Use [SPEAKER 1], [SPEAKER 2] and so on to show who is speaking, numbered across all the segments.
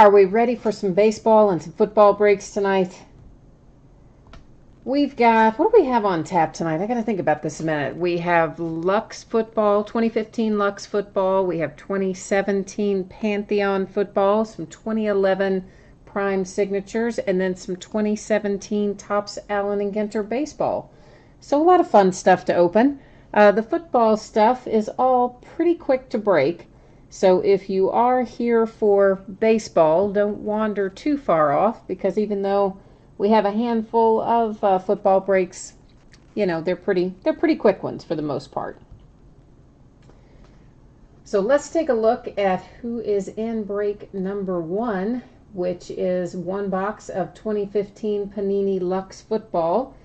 [SPEAKER 1] Are we ready for some baseball and some football breaks tonight? We've got, what do we have on tap tonight? I got to think about this a minute. We have Luxe Football, 2015 Luxe Football. We have 2017 Pantheon Football, some 2011 Prime Signatures, and then some 2017 Topps Allen Ginter Baseball. So a lot of fun stuff to open. The football stuff is all pretty quick to break. So if you are here for baseball, don't wander too far off, because even though we have a handful of football breaks, you know, they're pretty quick ones for the most part. So let's take a look at who is in break number 1, which is one box of 2015 Panini Luxe Football.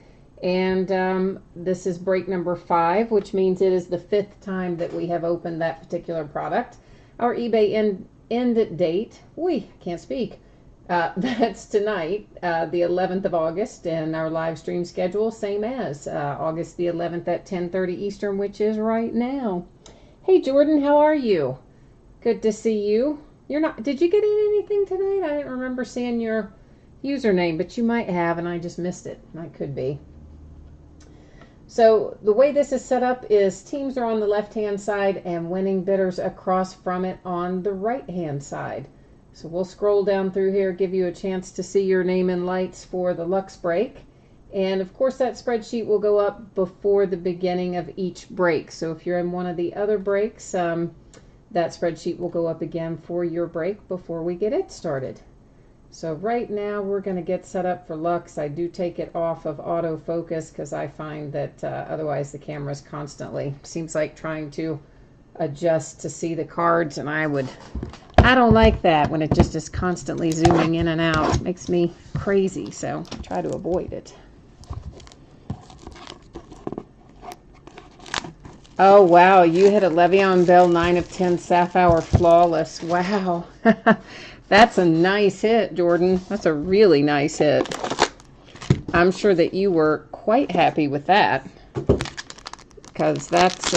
[SPEAKER 1] And this is break number 5, which means it is the 5th time that we have opened that particular product. Our eBay end date, can't speak. That's tonight, the 11th of August, and our live stream schedule, same as August the 11th at 10:30 Eastern, which is right now. Hey, Jordan, how are you? Good to see you. Did you get in anything tonight? I didn't remember seeing your username, but you might have, and I just missed it. I could be. So the way this is set up is teams are on the left-hand side and winning bidders across from it on the right-hand side. So we'll scroll down through here, give you a chance to see your name in lights for the Luxe break. And of course that spreadsheet will go up before the beginning of each break. So if you're in one of the other breaks, that spreadsheet will go up again for your break before we get it started. So right now we're going to get set up for Luxe. I do take it off of autofocus because I find that otherwise the camera's constantly, seems like trying to adjust to see the cards, and I don't like that when it just is constantly zooming in and out. It makes me crazy, so I try to avoid it. Oh, wow, you hit a Le'Veon Bell 9 of 10 Sapphire Flawless. Wow. That's a nice hit, Jordan. That's a really nice hit. I'm sure that you were quite happy with that, because that's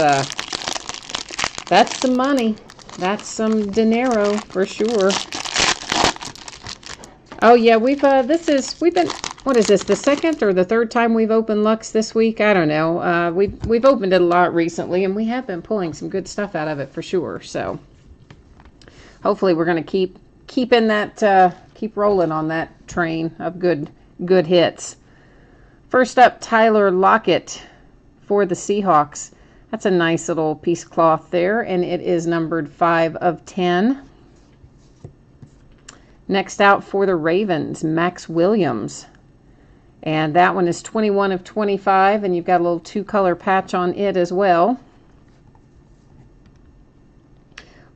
[SPEAKER 1] some money. That's some dinero for sure. Oh yeah, we've been, what is this, the second or the third time we've opened Luxe this week? I don't know. We've opened it a lot recently, and we have been pulling some good stuff out of it for sure. So hopefully we're going to keep rolling on that train of good hits. First up, Tyler Lockett for the Seahawks. That's a nice little piece of cloth there, and it is numbered 5 of 10. Next out for the Ravens, Max Williams. And that one is 21 of 25, and you've got a little 2-color patch on it as well.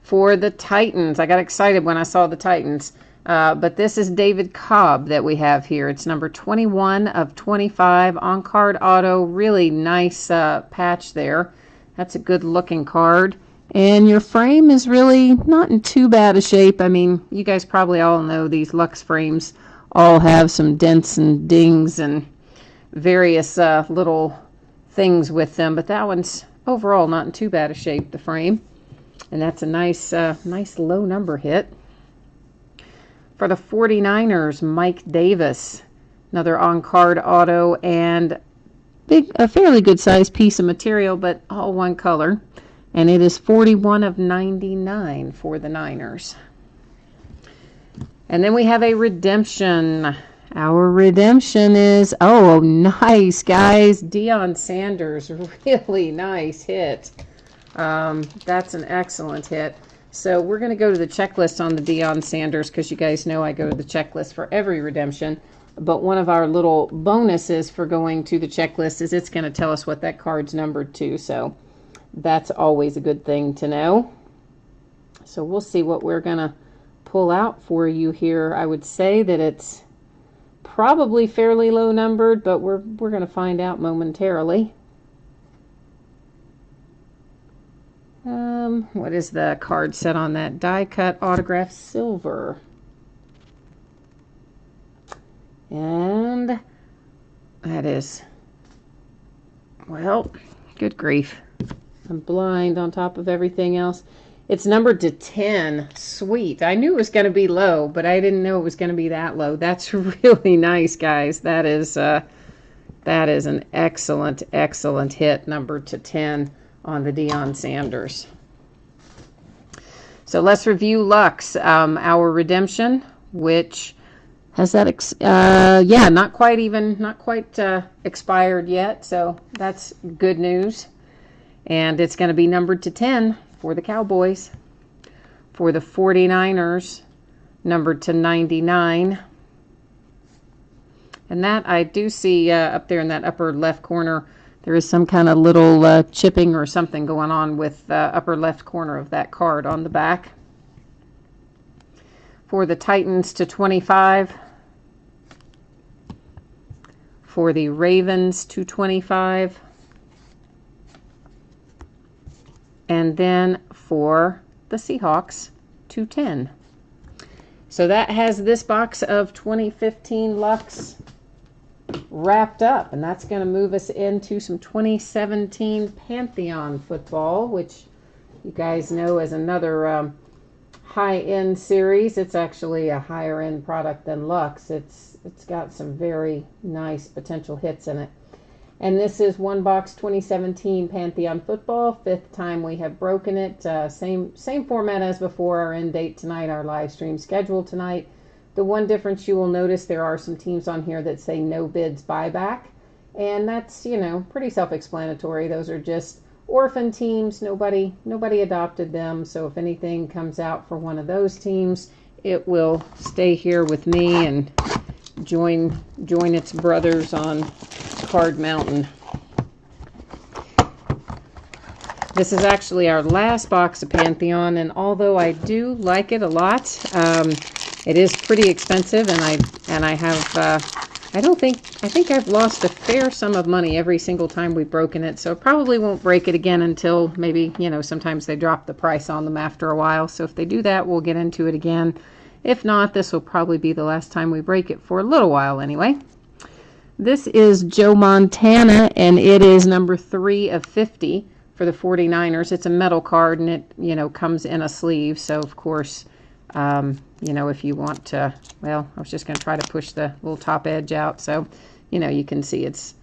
[SPEAKER 1] For the Titans, I got excited when I saw the Titans, but this is David Cobb that we have here. It's number 21 of 25, on-card auto, really nice patch there. That's a good-looking card. And your frame is really not in too bad a shape. I mean, you guys probably all know these Luxe frames all have some dents and dings and various little things with them, but that one's overall not in too bad a shape, the frame. And that's a nice low number hit. For the 49ers, Mike Davis, another on-card auto, and a fairly good sized piece of material, but all one color. And it is 41 of 99 for the Niners. And then we have a redemption. Our redemption is, oh, nice, guys. Deion Sanders, really nice hit. That's an excellent hit. So we're going to go to the checklist on the Deion Sanders, because you guys know I go to the checklist for every redemption. But one of our little bonuses for going to the checklist is it's going to tell us what that card's numbered to. So that's always a good thing to know. So we'll see what we're going to pull out for you here. I would say that it's probably fairly low numbered, but we're going to find out momentarily. What is the card set on that? Die cut autograph silver. And that is, well, good grief. I'm blind on top of everything else. It's numbered to 10. Sweet. I knew it was going to be low, but I didn't know it was going to be that low. That's really nice, guys. That is an excellent, excellent hit, numbered to 10 on the Deion Sanders. So let's review Lux, our redemption, which has that, yeah, not quite expired yet. So that's good news. And it's going to be numbered to 10 for the Cowboys. For the 49ers, numbered to 99. And that I do see up there in that upper left corner, there is some kind of little chipping or something going on with the upper left corner of that card on the back. For the Titans to 25. For the Ravens to 25. And then for the Seahawks to 10. So that has this box of 2015 Lux wrapped up, and that's going to move us into some 2017 Pantheon Football, which you guys know is another high-end series. It's actually a higher-end product than Lux. It's got some very nice potential hits in it. And this is one box 2017 Pantheon Football. 5th time we have broken it. Same format as before. Our end date tonight, our live stream schedule tonight. The one difference you will notice, there are some teams on here that say no bids buyback. And that's, you know, pretty self-explanatory. Those are just orphan teams. Nobody adopted them. So if anything comes out for one of those teams, it will stay here with me and join its brothers on Card Mountain. This is actually our last box of Pantheon, and although I do like it a lot, it is pretty expensive, and I think I've lost a fair sum of money every single time we've broken it, so I probably won't break it again until maybe, you know, sometimes they drop the price on them after a while. So if they do that, we'll get into it again. If not, this will probably be the last time we break it for a little while anyway. This is Joe Montana, and it is number 3 of 50 for the 49ers. It's a metal card, and it, you know, comes in a sleeve. So, of course, you know, if you want to, well, I was just going to try to push the little top edge out. So, you know, you can see it's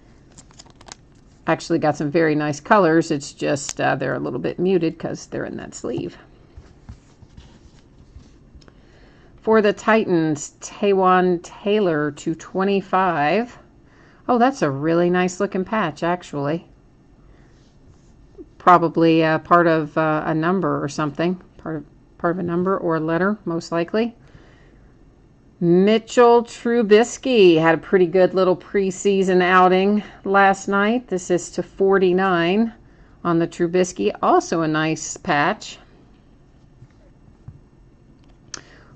[SPEAKER 1] actually got some very nice colors. It's just they're a little bit muted because they're in that sleeve. For the Titans, Taywan Taylor to 25. Oh, that's a really nice looking patch, actually. Probably part of a number or something. Part of a number or a letter, most likely. Mitchell Trubisky had a pretty good little preseason outing last night. This is to 49 on the Trubisky. Also a nice patch.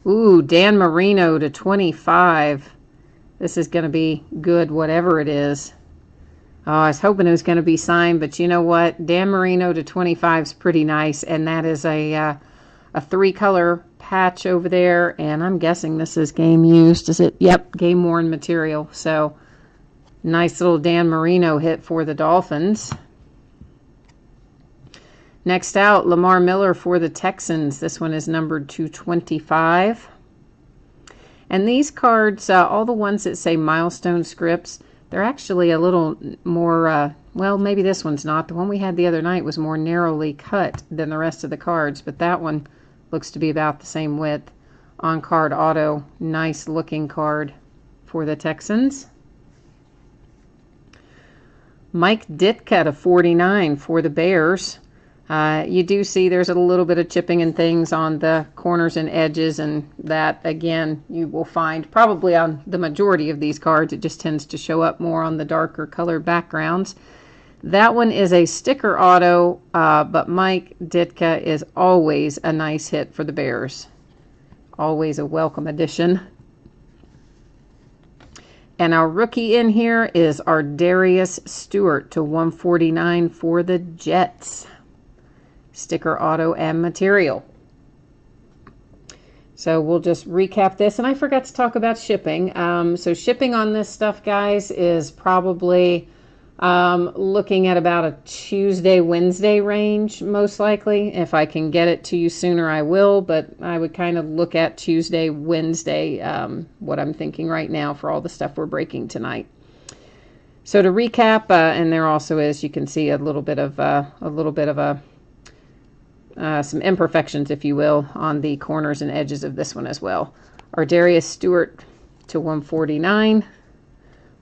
[SPEAKER 1] Ooh, Dan Marino to 25. This is going to be good, whatever it is. Oh, I was hoping it was going to be signed, but you know what? Dan Marino to 25 is pretty nice, and that is a 3-color patch over there, and I'm guessing this is game used. Is it? Yep, game worn material. So nice little Dan Marino hit for the Dolphins. Next out, Lamar Miller for the Texans. This one is numbered to 25. And these cards, all the ones that say milestone scripts, they're actually a little more, well, maybe this one's not. The one we had the other night was more narrowly cut than the rest of the cards, but that one looks to be about the same width. On card auto, nice looking card for the Texans. Mike Ditka to 49 for the Bears. You do see there's a little bit of chipping and things on the corners and edges, and that, again, you will find probably on the majority of these cards. It just tends to show up more on the darker colored backgrounds. That one is a sticker auto, but Mike Ditka is always a nice hit for the Bears. Always a welcome addition. And our rookie in here is Ardarius Stewart to 149 for the Jets. Sticker auto and material. So we'll just recap this, and I forgot to talk about shipping. So shipping on this stuff, guys, is probably Looking at about a Tuesday, Wednesday range, most likely. If I can get it to you sooner, I will, but I would kind of look at Tuesday, Wednesday, what I'm thinking right now for all the stuff we're breaking tonight. So to recap, and there also is, you can see a little bit of some imperfections, if you will, on the corners and edges of this one as well. Ardarius Stewart to 149,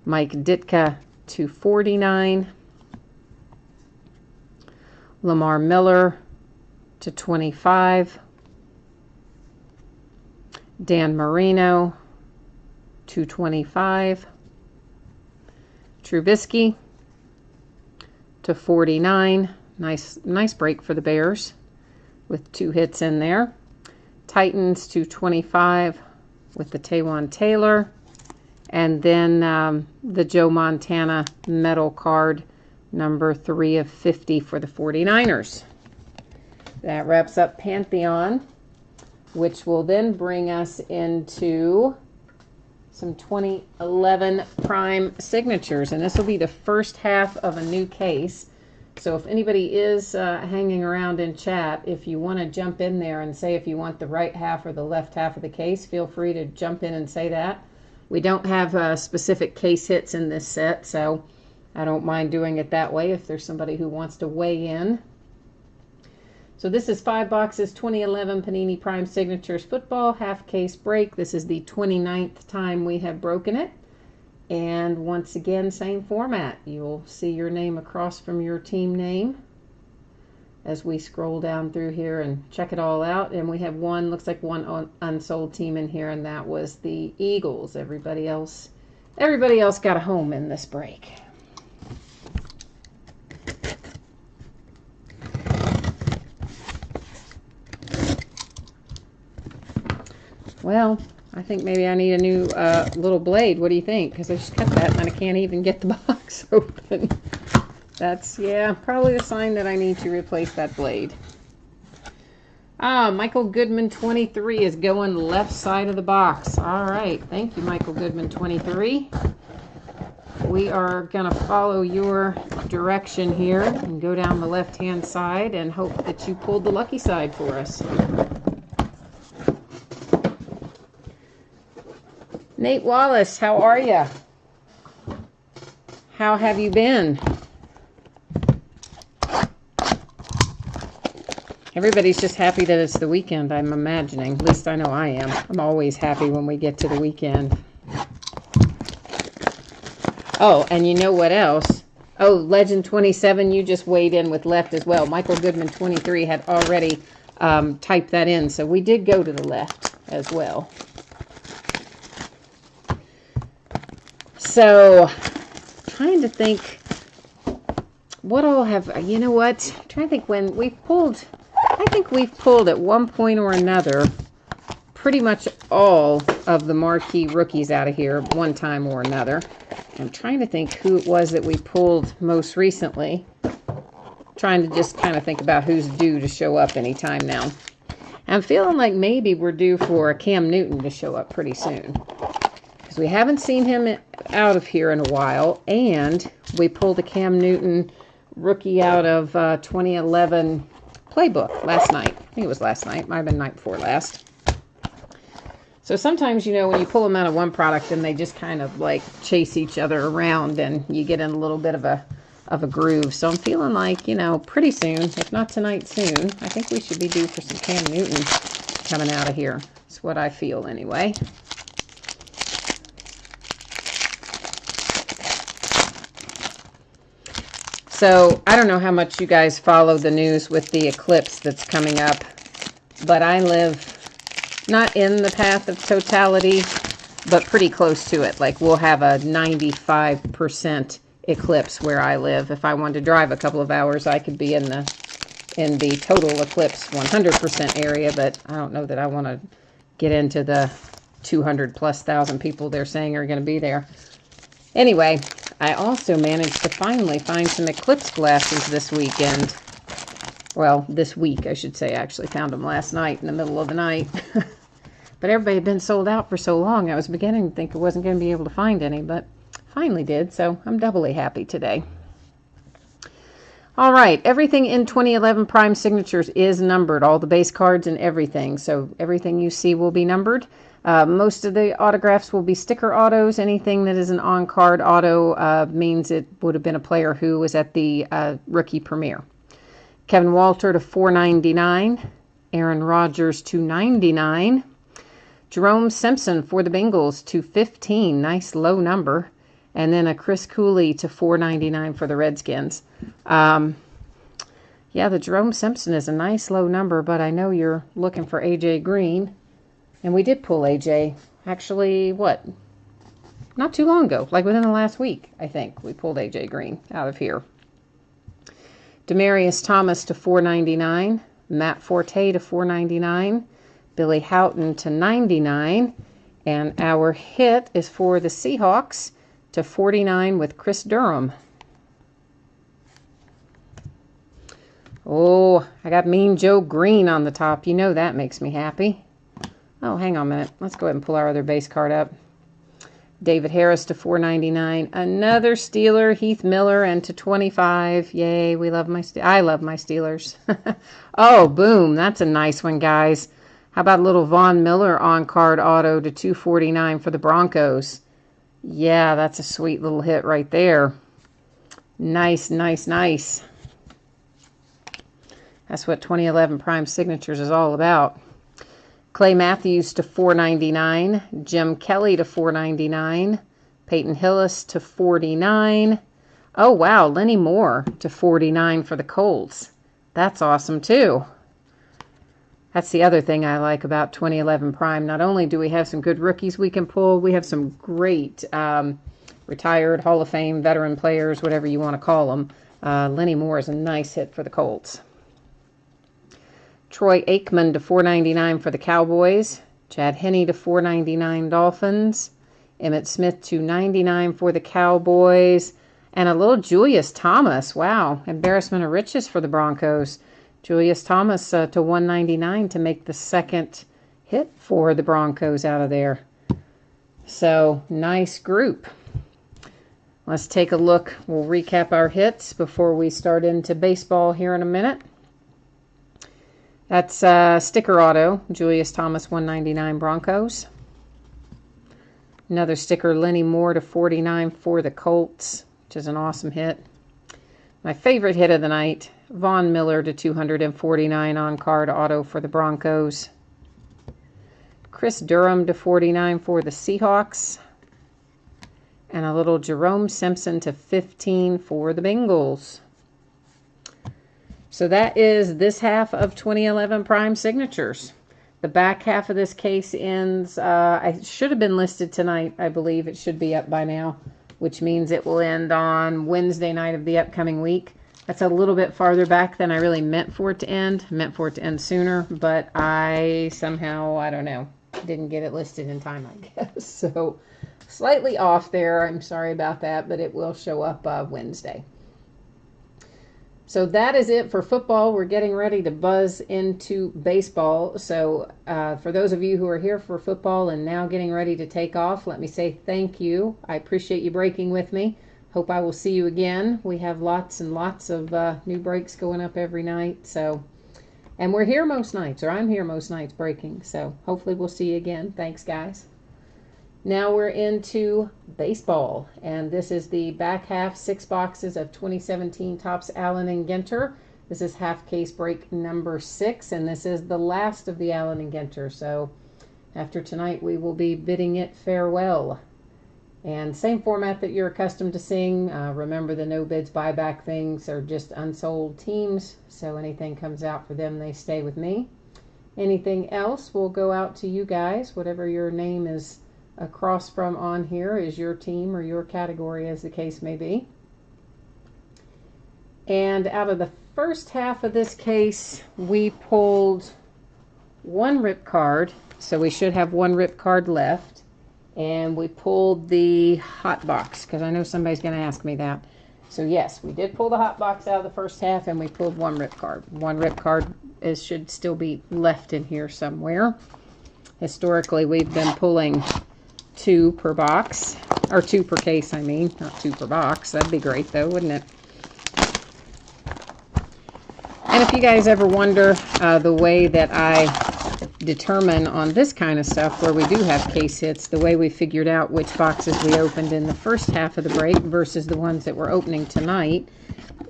[SPEAKER 1] Mike Ditka to 49, Lamar Miller to 25, Dan Marino to 25, Trubisky to 49. Nice break for the Bears with 2 hits in there. Titans to 25 with the Taywan Taylor. And then the Joe Montana metal card, number 3 of 50 for the 49ers. That wraps up Pantheon, which will then bring us into some 2011 Prime Signatures. And this will be the first half of a new case. So if anybody is hanging around in chat, if you want to jump in there and say if you want the right half or the left half of the case, feel free to jump in and say that. We don't have specific case hits in this set, so I don't mind doing it that way if there's somebody who wants to weigh in. So this is 5 boxes, 2011 Panini Prime Signatures Football, half case break. This is the 29th time we have broken it. And once again, same format. You'll see your name across from your team name as we scroll down through here and check it all out. And we have one, looks like one unsold team in here, and that was the Eagles. Everybody else got a home in this break. Well, I think maybe I need a new little blade. What do you think? Because I just cut that and I can't even get the box open. That's, yeah, probably the sign that I need to replace that blade. Michael Goodman 23 is going left side of the box. All right. Thank you, Michael Goodman 23. We are going to follow your direction here and go down the left-hand side and hope that you pulled the lucky side for us. Nate Wallace, how are you? How have you been? Everybody's just happy that it's the weekend, I'm imagining. At least I know I am. I'm always happy when we get to the weekend. Oh, and you know what else? Oh, Legend 27, you just weighed in with left as well. Michael Goodman 23 had already typed that in, so we did go to the left as well. So, trying to think, what all have, you know what? I'm trying to think when we've pulled, I think we've pulled at one point or another pretty much all of the marquee rookies out of here one time or another. I'm trying to think who it was that we pulled most recently. Trying to just kind of think about who's due to show up anytime now. I'm feeling like maybe we're due for a Cam Newton to show up pretty soon. Because we haven't seen him out of here in a while, and we pulled a Cam Newton rookie out of 2011 playbook last night. I think it was last night. Might have been night before last. So sometimes, you know, when you pull them out of one product, then they just kind of like chase each other around, and you get in a little bit of a groove. So I'm feeling like, you know, pretty soon, if not tonight, soon, I think we should be due for some Cam Newton coming out of here. That's what I feel anyway. So, I don't know how much you guys follow the news with the eclipse that's coming up, but I live not in the path of totality, but pretty close to it. Like, we'll have a 95% eclipse where I live. If I wanted to drive a couple of hours, I could be in the total eclipse 100% area, but I don't know that I want to get into the 200,000+ people they're saying are going to be there. Anyway, I also managed to finally find some eclipse glasses this weekend. Well, this week, I should say. I actually found them last night in the middle of the night. But everybody had been sold out for so long, I was beginning to think I wasn't going to be able to find any, but finally did, so I'm doubly happy today. All right, everything in 2011 Prime Signatures is numbered, all the base cards and everything. So everything you see will be numbered. Most of the autographs will be sticker autos. Anything that is an on-card auto means it would have been a player who was at the rookie premiere. Kevin Walter to $4.99. Aaron Rodgers to $99. Jerome Simpson for the Bengals to $15. Nice low number. And then a Chris Cooley to $4.99 for the Redskins. Yeah, the Jerome Simpson is a nice low number, but I know you're looking for A.J. Green. And we did pull A.J. actually, what? Not too long ago, like within the last week, I think. We pulled A.J. Green out of here. Demaryius Thomas to $4.99. Matt Forte to $4.99. Billy Houghton to $99. And our hit is for the Seahawks to $49 with Chris Durham. Oh, I got Mean Joe Green on the top. You know that makes me happy. Oh, hang on a minute. Let's go ahead and pull our other base card up. David Harris to $4.99. Another Steeler, Heath Miller, and to $25. Yay, we love I love my Steelers. Oh, boom. That's a nice one, guys. How about a little Von Miller on-card auto to $249 for the Broncos? Yeah, that's a sweet little hit right there. Nice, nice, nice. That's what 2011 Prime Signatures is all about. Clay Matthews to $4.99. Jim Kelly to $4.99. Peyton Hillis to $49. Oh, wow. Lenny Moore to $49 for the Colts. That's awesome, too. That's the other thing I like about 2011 Prime. Not only do we have some good rookies we can pull, we have some great retired Hall of Fame veteran players, whatever you want to call them. Lenny Moore is a nice hit for the Colts. Troy Aikman to $4.99 for the Cowboys. Chad Henne to $4.99 Dolphins. Emmett Smith to $99 for the Cowboys. And a little Julius Thomas. Wow, embarrassment of riches for the Broncos. Julius Thomas to $1.99 to make the second hit for the Broncos out of there. So, nice group. Let's take a look. We'll recap our hits before we start into baseball here in a minute. That's sticker auto, Julius Thomas, $1.99 Broncos. Another sticker, Lenny Moore to $49 for the Colts, which is an awesome hit. My favorite hit of the night, Von Miller to $249 on-card auto for the Broncos. Chris Durham to $49 for the Seahawks. And a little Jerome Simpson to $15 for the Bengals. So that is this half of 2011 Prime Signatures. The back half of this case ends, I should have been listed tonight, I believe. It should be up by now, which means it will end on Wednesday night of the upcoming week. That's a little bit farther back than I really meant for it to end. Meant for it to end sooner, but I somehow, I don't know, didn't get it listed in time, I guess. So slightly off there. I'm sorry about that, but it will show up Wednesday. So that is it for football. We're getting ready to buzz into baseball. So for those of you who are here for football and now getting ready to take off, let me say thank you. I appreciate you breaking with me. Hope I will see you again. We have lots and lots of new breaks going up every night. So, and we're here most nights, or I'm here most nights breaking. So hopefully we'll see you again. Thanks, guys. Now we're into baseball, and this is the back half, 6 boxes of 2017 Topps Allen Ginter. This is half case break number 6, and this is the last of the Allen Ginter. So after tonight, we will be bidding it farewell. And same format that you're accustomed to seeing. Remember, the no bids buyback things are just unsold teams, so anything comes out for them, they stay with me. Anything else will go out to you guys. Whatever your name is across from on here is your team or your category, as the case may be. And out of the first half of this case, we pulled 1 rip card, so we should have 1 rip card left. And we pulled the hot box, because I know somebody's going to ask me that. So yes, we did pull the hot box out of the first half, and we pulled 1 rip card. 1 rip card should still be left in here somewhere. Historically, we've been pulling 2 per box, or 2 per case, I mean, not 2 per box. That'd be great though, wouldn't it? And if you guys ever wonder the way that I determine on this kind of stuff where we do have case hits, the way we figured out which boxes we opened in the first half of the break versus the ones that we're opening tonight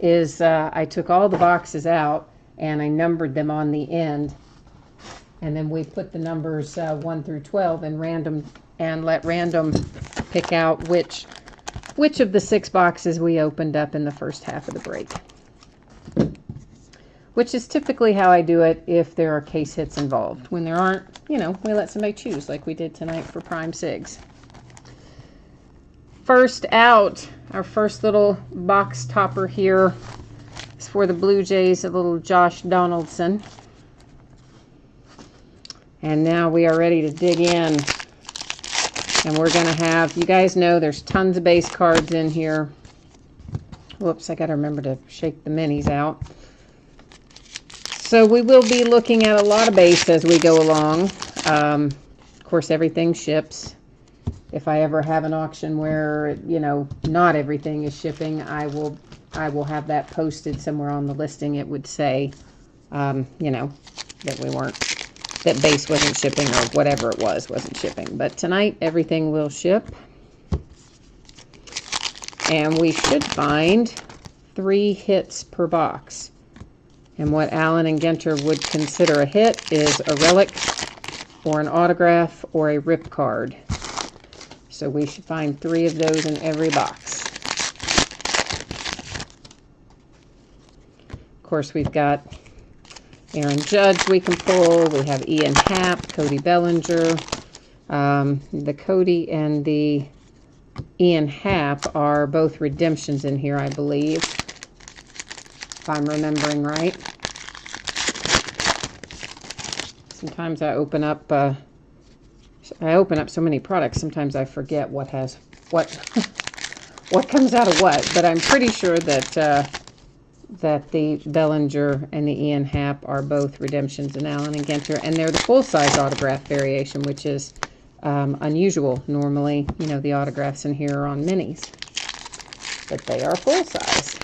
[SPEAKER 1] is I took all the boxes out and I numbered them on the end, and then we put the numbers 1 through 12 in random and let random pick out which of the 6 boxes we opened up in the first half of the break. Which is typically how I do it if there are case hits involved. When there aren't, you know, we let somebody choose like we did tonight for Prime Sigs. First out, our first little box topper here is for the Blue Jays, a little Josh Donaldson. And now we are ready to dig in. And we're going to have, you guys know there's tons of base cards in here. Whoops, I got to remember to shake the minis out. So we will be looking at a lot of base as we go along. Of course, everything ships. If I ever have an auction where, you know, not everything is shipping, I will have that posted somewhere on the listing. It would say, you know, that base wasn't shipping or whatever it wasn't shipping. But tonight, everything will ship. And we should find 3 hits per box. And what Allen and Ginter would consider a hit is a relic or an autograph or a rip card. So we should find 3 of those in every box. Of course, we've got Aaron Judge we can pull. We have Ian Happ, Cody Bellinger. The Cody and the Ian Happ are both redemptions in here, I believe, if I'm remembering right. Sometimes I open up so many products, sometimes I forget what has what what comes out of what, but I'm pretty sure that that the Bellinger and the Ian Happ are both redemptions in Allen and Ginter, and they're the full-size autograph variation, which is unusual. Normally, you know, the autographs in here are on minis, but they are full-size.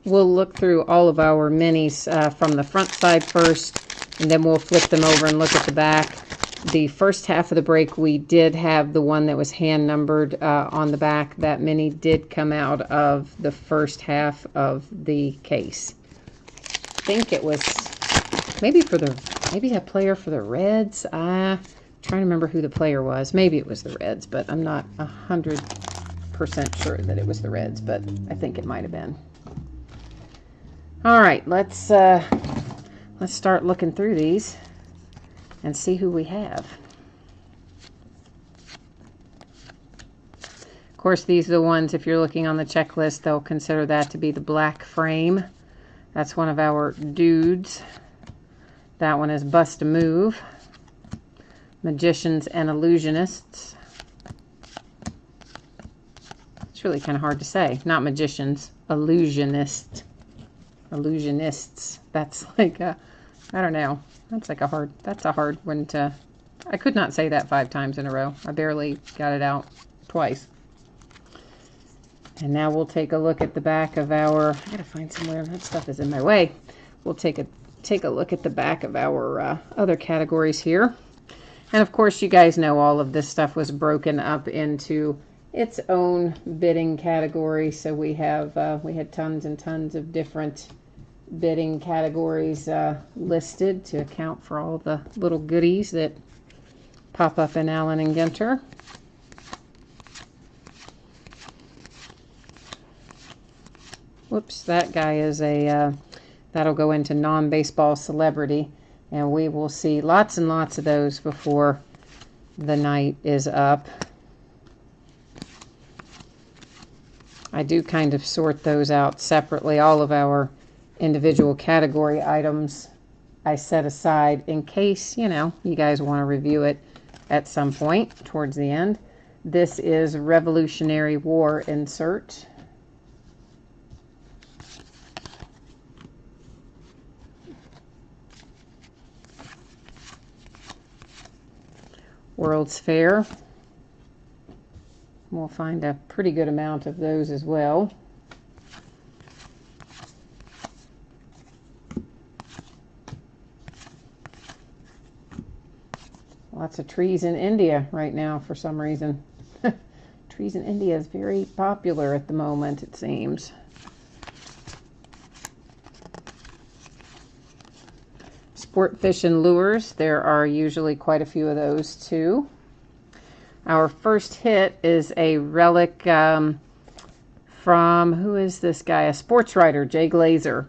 [SPEAKER 1] We'll look through all of our minis from the front side first, and then we'll flip them over and look at the back. The first half of the break, we did have the one that was hand numbered on the back. That mini did come out of the first half of the case. I think it was maybe a player for the Reds. I'm trying to remember who the player was. Maybe it was the Reds, but I'm not 100% sure that it was the Reds, but I think it might have been. All right, let's start looking through these and see who we have. Of course, these are the ones, if you're looking on the checklist, they'll consider that to be the black frame. That's one of our dudes. That one is Bust a Move. Magicians and Illusionists. It's really kind of hard to say. Not magicians, illusionists. Illusionists. That's like a, I don't know. That's a hard one to, I could not say that 5 times in a row. I barely got it out twice. And now we'll take a look at the back of our, I gotta find somewhere, that stuff is in my way. We'll take a look at the back of our other categories here. And of course, you guys know all of this stuff was broken up into its own bidding category. So we had tons and tons of different bidding categories listed to account for all the little goodies that pop up in Allen and Ginter. Whoops, that guy is a, that'll go into non-baseball celebrity, and we will see lots and lots of those before the night is up. I do kind of sort those out separately. All of our individual category items I set aside in case, you know, you guys want to review it at some point towards the end. This is Revolutionary War insert. World's Fair. We'll find a pretty good amount of those as well. Lots of trees in India right now for some reason. Trees in India is very popular at the moment, it seems. Sport fish and lures. There are usually quite a few of those too. Our first hit is a relic from, who is this guy? A sports writer, Jay Glazer.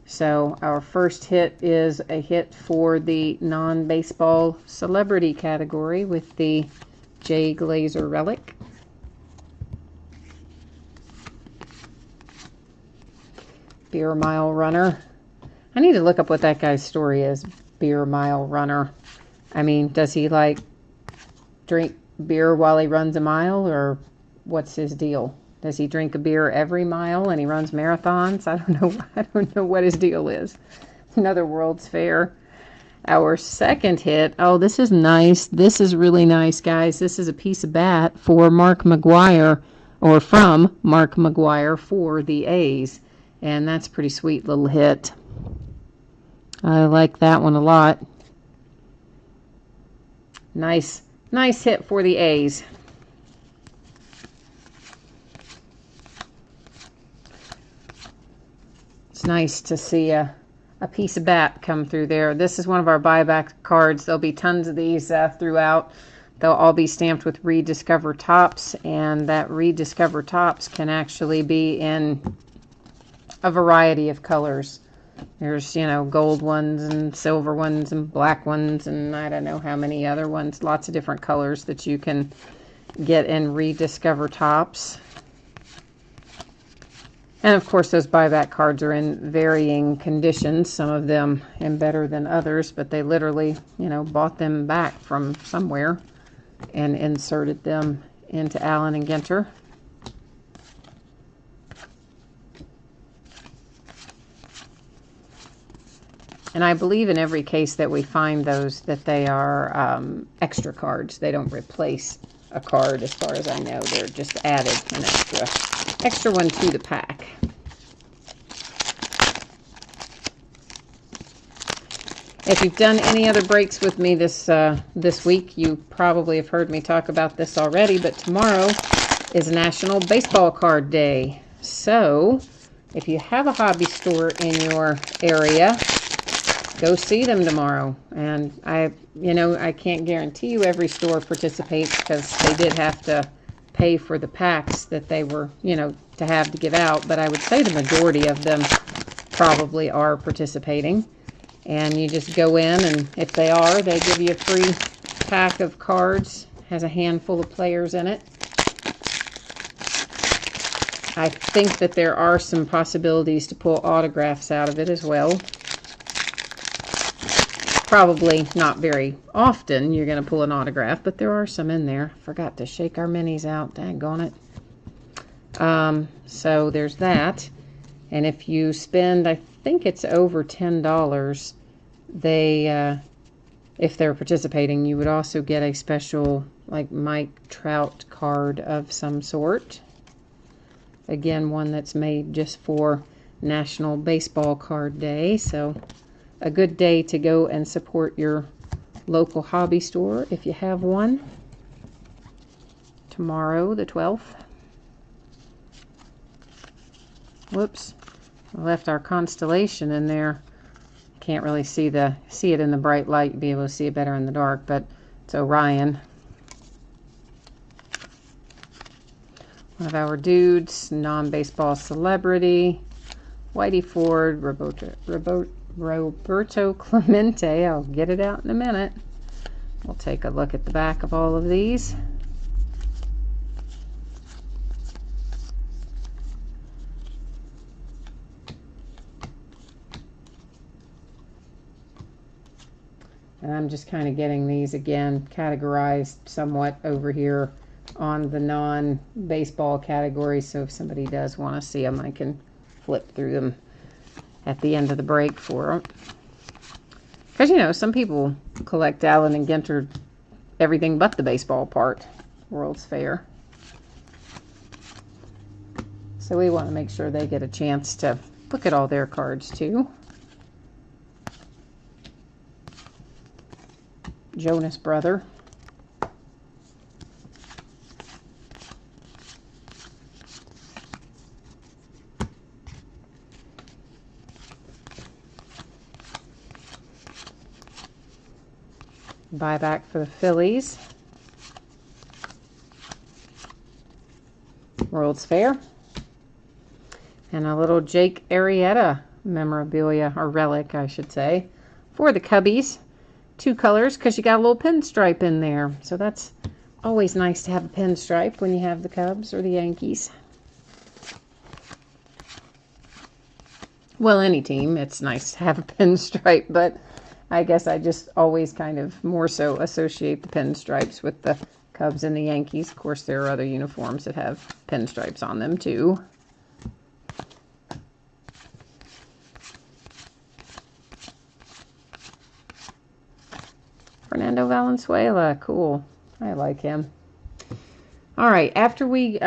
[SPEAKER 1] So our first hit is a hit for the non-baseball celebrity category with the Jay Glazer relic. Beer Mile Runner. I need to look up what that guy's story is. Beer Mile Runner. I mean, does he like drink beer while he runs a mile, or what's his deal? Does he drink a beer every mile and he runs marathons? I don't know. I don't know what his deal is. Another World's Fair. Our second hit. Oh, this is nice. This is really nice, guys. This is a piece of bat for Mark McGwire, or from Mark McGwire for the A's. And that's a pretty sweet little hit. I like that one a lot. Nice hit for the A's. It's nice to see a piece of bat come through there. This is one of our buyback cards. There'll be tons of these throughout. They'll all be stamped with Rediscover Topps, and that Rediscover Topps can actually be in a variety of colors. There's, you know, gold ones and silver ones and black ones and I don't know how many other ones. Lots of different colors that you can get in Rediscover Topps. And of course those buyback cards are in varying conditions, some of them in better than others, but they literally, you know, bought them back from somewhere and inserted them into Allen Ginter. And I believe in every case that we find those that they are extra cards. They don't replace a card as far as I know. They're just added an extra one to the pack. If you've done any other breaks with me this week, you probably have heard me talk about this already, but tomorrow is National Baseball Card Day. So if you have a hobby store in your area, go see them tomorrow. And I can't guarantee you every store participates because they did have to pay for the packs that they were, to have to give out. But I would say the majority of them probably are participating. And you just go in, and if they are, they give you a free pack of cards. Has a handful of players in it. I think that there are some possibilities to pull autographs out of it as well. Probably not very often you're going to pull an autograph, but there are some in there. Forgot to shake our minis out. Daggone it. So there's that. And if you spend, I think it's over $10, if they're participating, you would also get a special, like, Mike Trout card of some sort. Again, one that's made just for National Baseball Card Day. So a good day to go and support your local hobby store if you have one. Tomorrow, the 12th. Whoops. I left our constellation in there. Can't really see it in the bright light. You'll be able to see it better in the dark, but it's Orion. One of our dudes, non-baseball celebrity, Whitey Ford, Roberto Clemente. I'll get it out in a minute. We'll take a look at the back of all of these. And I'm just kind of getting these again categorized somewhat over here on the non-baseball category. So if somebody does want to see them, I can flip through them at the end of the break for them. Because, some people collect Allen and Ginter everything but the baseball part. World's Fair. So we want to make sure they get a chance to look at all their cards too. Jonas Brother. Buyback for the Phillies. World's Fair. And a little Jake Arrieta memorabilia, or relic, I should say, for the Cubbies. 2 colors, because you got a little pinstripe in there. So that's always nice to have a pinstripe when you have the Cubs or the Yankees. Well, any team, it's nice to have a pinstripe, but I guess I just always kind of more so associate the pinstripes with the Cubs and the Yankees. Of course, there are other uniforms that have pinstripes on them too. Fernando Valenzuela, cool. I like him. All right, after we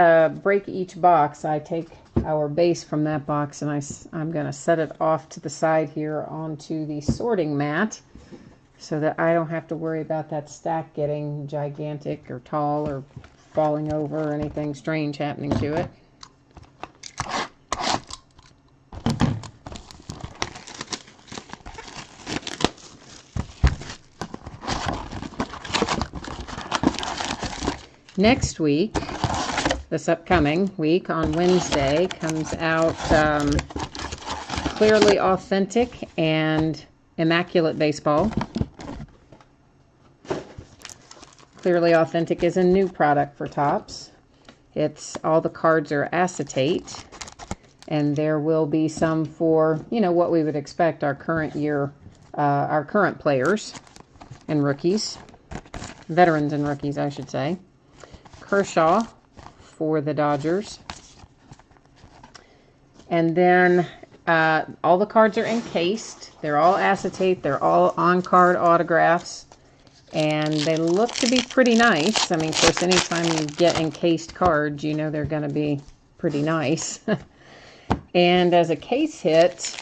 [SPEAKER 1] break each box, I take our base from that box and I'm going to set it off to the side here onto the sorting mat so that I don't have to worry about that stack getting gigantic or tall or falling over or anything strange happening to it. Next week, this upcoming week on Wednesday, comes out Clearly Authentic and Immaculate Baseball. Clearly Authentic is a new product for Topps. It's all the cards are acetate, and there will be some for, you know, what we would expect our current year, our current players and rookies, veterans and rookies, I should say. Kershaw for the Dodgers. And then all the cards are encased. They're all acetate. They're all on-card autographs. And they look to be pretty nice. I mean, of course, anytime you get encased cards, you know they're going to be pretty nice. And as a case hit,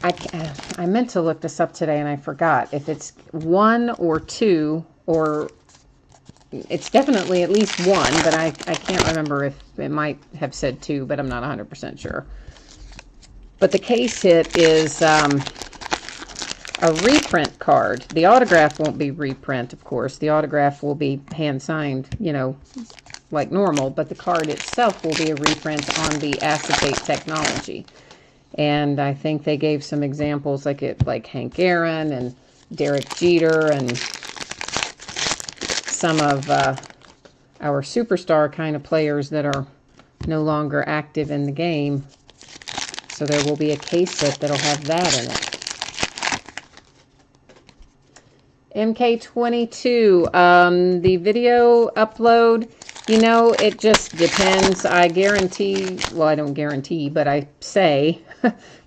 [SPEAKER 1] I meant to look this up today and I forgot. If it's 1 or 2 or... It's definitely at least 1, but I can't remember if it might have said 2, but I'm not 100% sure. But the case hit is a reprint card. The autograph won't be reprint, of course. The autograph will be hand-signed, you know, like normal, but the card itself will be a reprint on the acetate technology. And I think they gave some examples like Hank Aaron and Derek Jeter and some of our superstar kind of players that are no longer active in the game. So there will be a case hit that'll have that in it. MK22, the video upload, you know, it just depends. I guarantee, well, I don't guarantee, but I say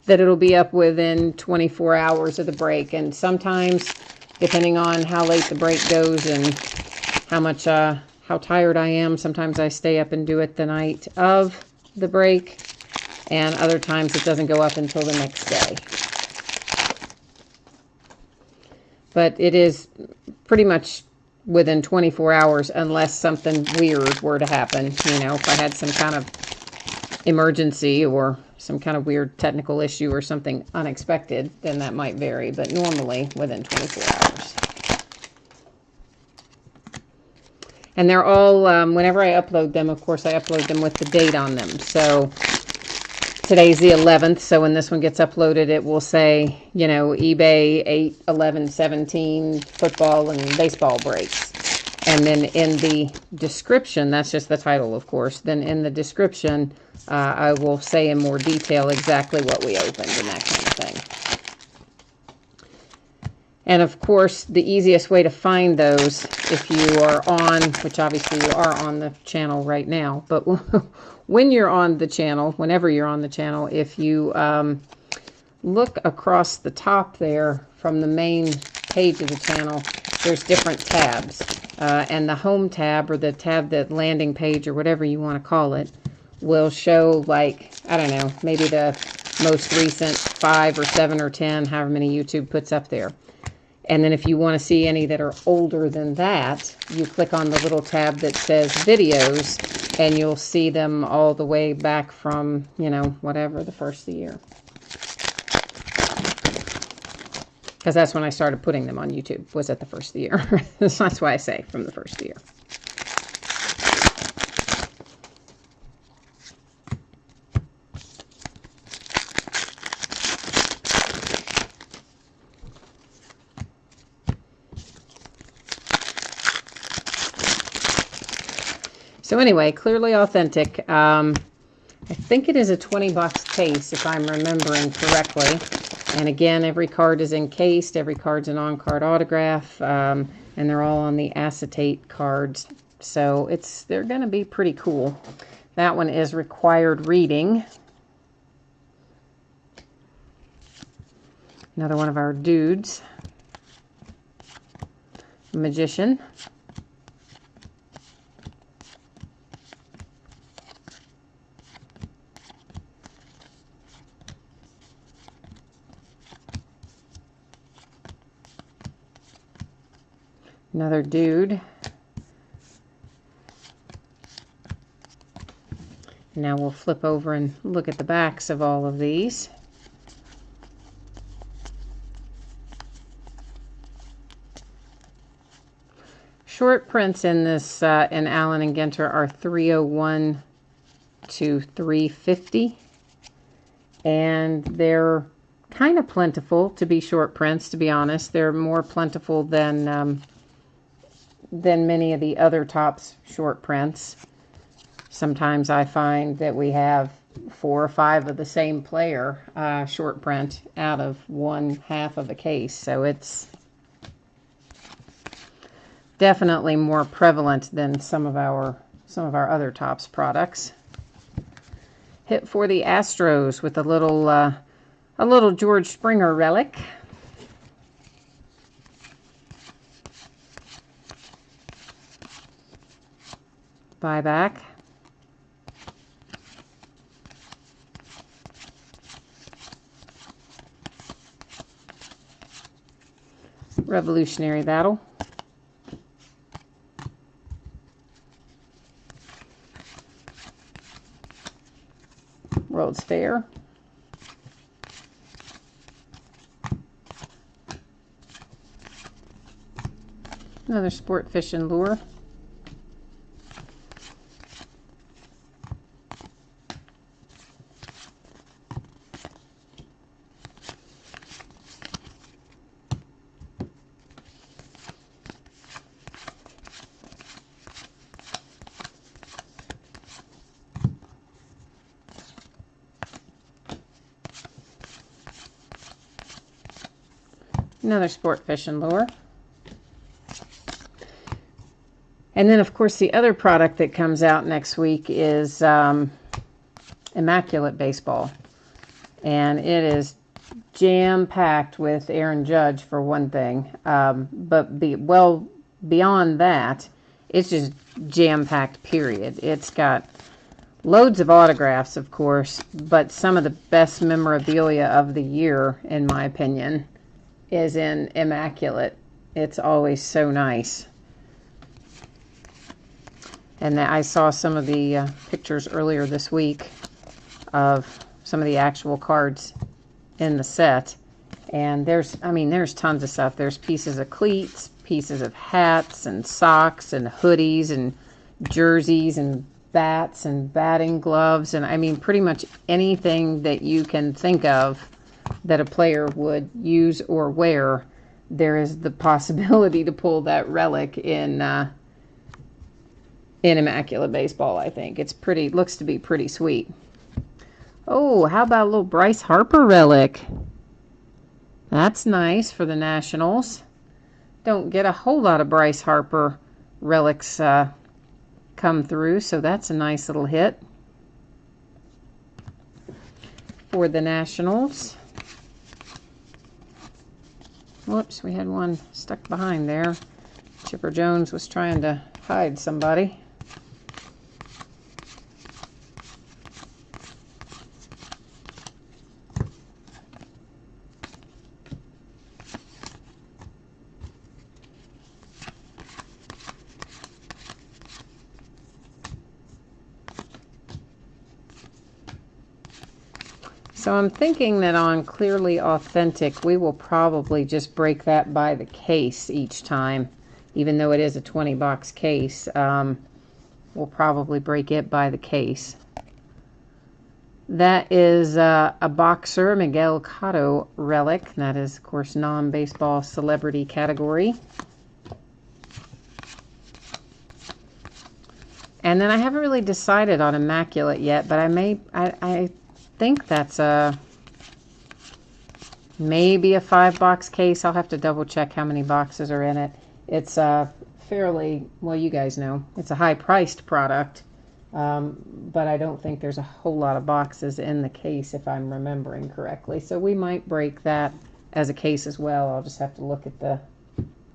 [SPEAKER 1] that it'll be up within 24 hours of the break. And sometimes, depending on how late the break goes and how tired I am, sometimes I stay up and do it the night of the break, and other times it doesn't go up until the next day. But it is pretty much within 24 hours unless something weird were to happen. You know, if I had some kind of emergency or some kind of weird technical issue or something unexpected, then that might vary, but normally within 24 hours. And they're all, whenever I upload them, of course, I upload them with the date on them. So today's the 11th, so when this one gets uploaded, it will say, you know, eBay 8/11/17 football and baseball breaks. And then in the description, that's just the title, of course. Then in the description, I will say in more detail exactly what we opened and that kind of thing. And of course, the easiest way to find those, if you are on, which obviously you are on the channel right now, but when you're on the channel, whenever you're on the channel, if you look across the top there from the main page of the channel, there's different tabs. And the home tab, or the tab, the landing page, or whatever you want to call it, will show, like, I don't know, maybe the most recent 5 or 7 or 10, however many YouTube puts up there. And then if you want to see any that are older than that, you click on the little tab that says videos, and you'll see them all the way back from, you know, whatever, the first of the year. Because that's when I started putting them on YouTube, was at the first of the year. So that's why I say from the first of the year. So anyway, clearly authentic. I think it is a 20-box case, if I'm remembering correctly. And again, every card is encased. Every card's an on-card autograph. And they're all on the acetate cards. So they're going to be pretty cool. That one is required reading. Another one of our dudes. Magician. Another dude. Now we'll flip over and look at the backs of all of these. Short prints in this in Allen Ginter are 301 to 350, and they're kind of plentiful to be short prints. To be honest, they're more plentiful than many of the other Topps short prints. Sometimes I find that we have 4 or 5 of the same player short print out of one half of a case. So it's definitely more prevalent than some of our other Topps products. Hit for the Astros with a little George Springer relic. Buyback. Revolutionary Battle. World's Fair. Another Sport Fish and Lure. Another Sport Fish and Lure. And then, of course, the other product that comes out next week is Immaculate Baseball. And it is jam-packed with Aaron Judge, for one thing. But beyond that, it's just jam-packed, period. It's got loads of autographs, of course, but some of the best memorabilia of the year, in my opinion, is in Immaculate. It's always so nice. And I saw some of the pictures earlier this week of some of the actual cards in the set. And there's tons of stuff. There's pieces of cleats, pieces of hats and socks and hoodies and jerseys and bats and batting gloves. And I mean, pretty much anything that you can think of that a player would use or wear, there is the possibility to pull that relic in Immaculate Baseball, I think. Looks to be pretty sweet. Oh, how about a little Bryce Harper relic? That's nice for the Nationals. Don't get a whole lot of Bryce Harper relics come through, so that's a nice little hit for the Nationals. Whoops, we had one stuck behind there. Chipper Jones was trying to hide somebody. So I'm thinking that on Clearly Authentic, we will probably just break that by the case each time. Even though it is a 20-box case, we'll probably break it by the case. That is a boxer, Miguel Cotto relic. That is, of course, non-baseball celebrity category. And then I haven't really decided on Immaculate yet, but I think that's maybe a 5-box case. I'll have to double check how many boxes are in it. It's fairly, well, you guys know, it's a high-priced product, but I don't think there's a whole lot of boxes in the case if I'm remembering correctly. So we might break that as a case as well. I'll just have to look at the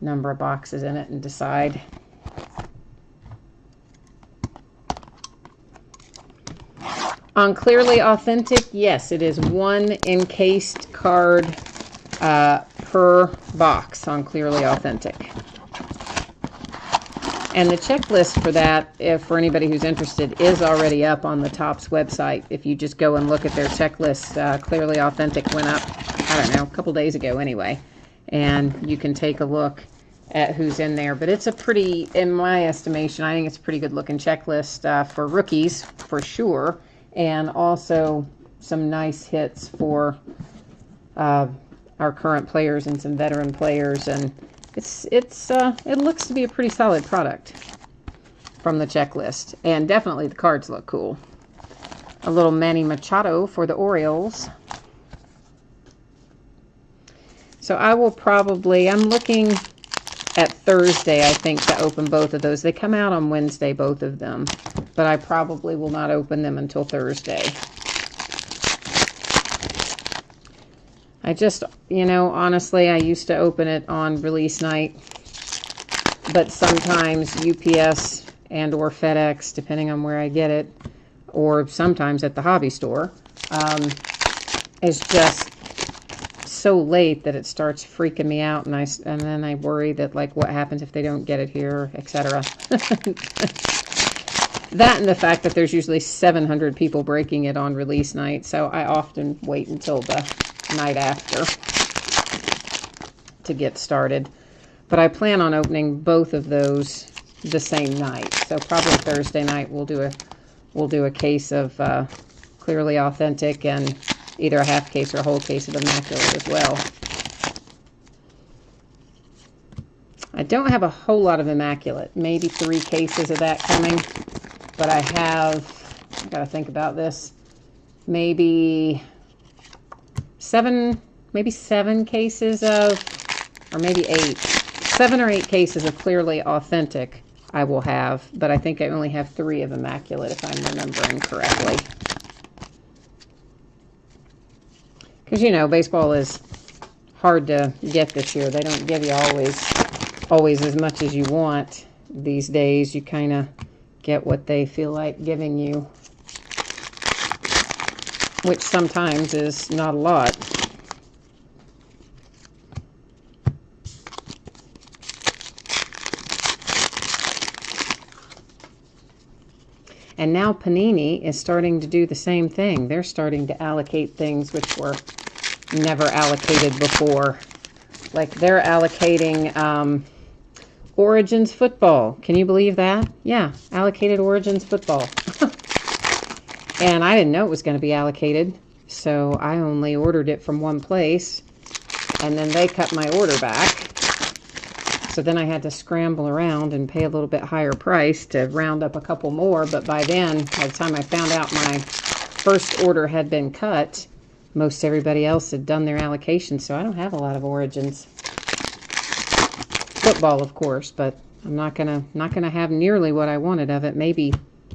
[SPEAKER 1] number of boxes in it and decide. On Clearly Authentic, yes, it is 1 encased card per box on Clearly Authentic. And the checklist for that, for anybody who's interested, is already up on the Topps website. If you just go and look at their checklist, Clearly Authentic went up, I don't know, a couple days ago anyway. And you can take a look at who's in there. But it's a pretty, in my estimation, I think it's a pretty good looking checklist for rookies, for sure. And also some nice hits for our current players and some veteran players, and it looks to be a pretty solid product from the checklist, and definitely the cards look cool. A little Manny Machado for the Orioles. So I will probably, I'm looking at Thursday, I think, to open both of those. They come out on Wednesday, both of them, but I probably will not open them until Thursday. I just, you know, honestly, I used to open it on release night, but sometimes UPS and or FedEx, depending on where I get it, or sometimes at the hobby store, is just so late that it starts freaking me out, and then I worry that, like, what happens if they don't get it here, etc. That and the fact that there's usually 700 people breaking it on release night, so I often wait until the night after to get started. But I plan on opening both of those the same night, so probably Thursday night we'll do a case of Clearly Authentic and either a half case or a whole case of Immaculate as well. I don't have a whole lot of Immaculate, maybe 3 cases of that coming. But I got to think about this, maybe 7 cases of, or maybe 8, 7 or 8 cases of Clearly Authentic I will have, but I think I only have 3 of Immaculate if I'm remembering correctly. Because, you know, baseball is hard to get this year. They don't give you always as much as you want these days. You kind of get what they feel like giving you, which sometimes is not a lot. And now Panini is starting to do the same thing. They're starting to allocate things which were never allocated before. Like they're allocating Origins Football. Can you believe that? Yeah, allocated Origins Football. And I didn't know it was going to be allocated, so I only ordered it from one place, and then they cut my order back. So then I had to scramble around and pay a little bit higher price to round up a couple more, but by then, by the time I found out my first order had been cut, most everybody else had done their allocation, so I don't have a lot of Origins Football, of course, but I'm not gonna have nearly what I wanted of it. Maybe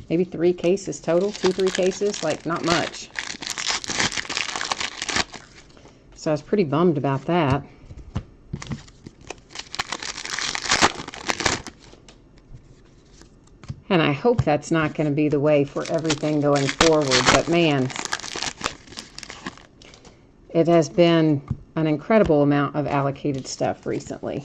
[SPEAKER 1] 3 cases total, 2-3 cases, like not much. So I was pretty bummed about that. And I hope that's not going to be the way for everything going forward. But man, it has been an incredible amount of allocated stuff recently.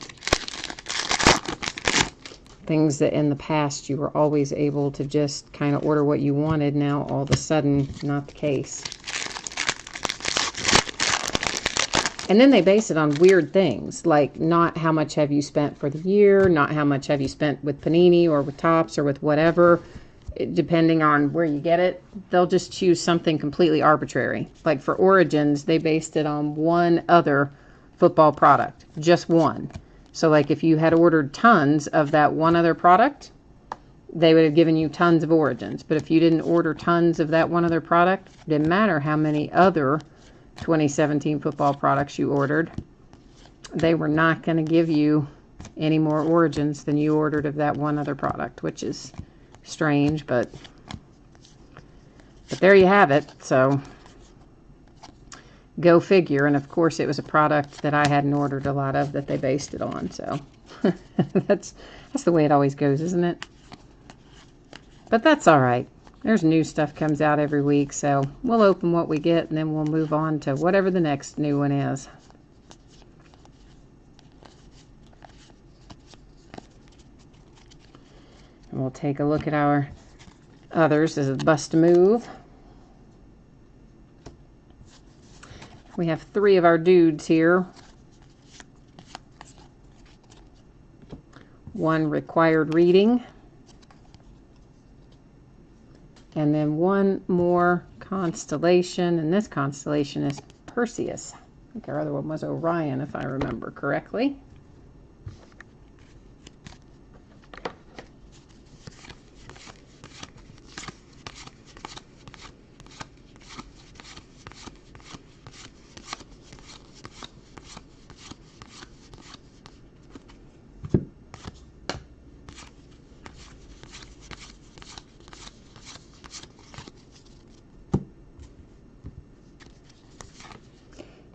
[SPEAKER 1] Things that in the past you were always able to just kind of order what you wanted, now all of a sudden not the case. And then they base it on weird things, like not how much have you spent for the year, not how much have you spent with Panini or with Topps or with whatever. Depending on where you get it, they'll just choose something completely arbitrary. Like for Origins, they based it on one other football product, just one. So like if you had ordered tons of that one other product, they would have given you tons of Origins. But if you didn't order tons of that one other product, it didn't matter how many other 2017 football products you ordered, they were not going to give you any more Origins than you ordered of that one other product, which is strange, but there you have it. So go figure. And of course it was a product that I hadn't ordered a lot of that they based it on, so that's the way it always goes, isn't it? But that's all right. There's new stuff comes out every week, so we'll open what we get and then we'll move on to whatever the next new one is. And we'll take a look at our others. This is Bust a Move. We have 3 of our dudes here. 1 required reading. And then 1 more constellation, and this constellation is Perseus. I think our other one was Orion, if I remember correctly.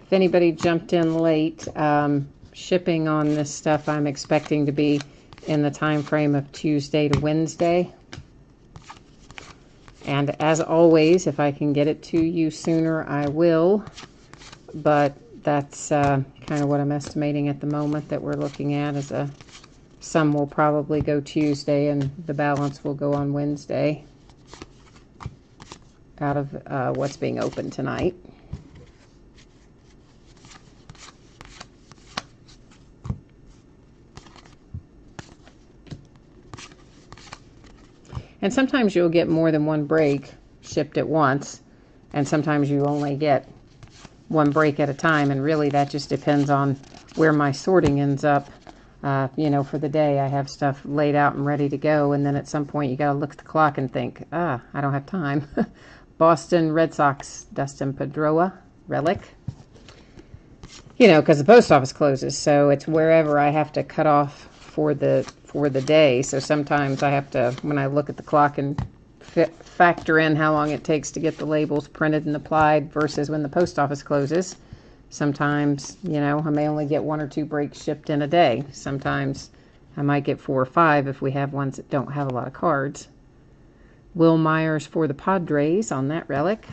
[SPEAKER 1] If anybody jumped in late, shipping on this stuff I'm expecting to be in the time frame of Tuesday to Wednesday. And as always, if I can get it to you sooner, I will. But that's kind of what I'm estimating at the moment that we're looking at. Is some will probably go Tuesday and the balance will go on Wednesday out of what's being opened tonight. And sometimes you'll get more than 1 break shipped at once, and sometimes you only get 1 break at a time, and really that just depends on where my sorting ends up. You know, for the day I have stuff laid out and ready to go, and then at some point you got to look at the clock and think, I don't have time. Boston Red Sox, Dustin Pedroia, relic. You know, because the post office closes, so it's wherever I have to cut off for the day. So sometimes I have to, when I look at the clock and factor in how long it takes to get the labels printed and applied versus when the post office closes, sometimes, you know, I may only get 1 or 2 breaks shipped in a day. Sometimes I might get 4 or 5 if we have ones that don't have a lot of cards. Will Myers for the Padres on that relic.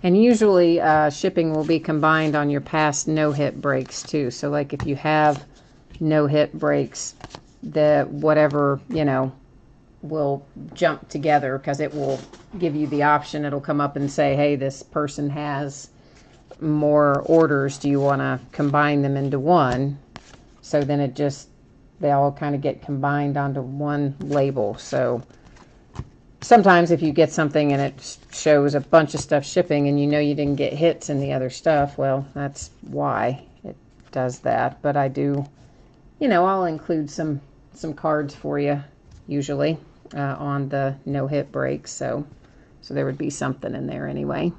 [SPEAKER 1] And usually shipping will be combined on your past no-hit breaks too. So like if you have no-hit breaks, the whatever, you know, will jump together because it will give you the option. It'll come up and say, hey, this person has more orders. Do you want to combine them into one? So then it just, they all kind of get combined onto one label. So sometimes if you get something and it shows a bunch of stuff shipping and you know you didn't get hits in the other stuff, well, that's why it does that. But I do, you know, I'll include some cards for you usually on the no-hit breaks. So there would be something in there anyway.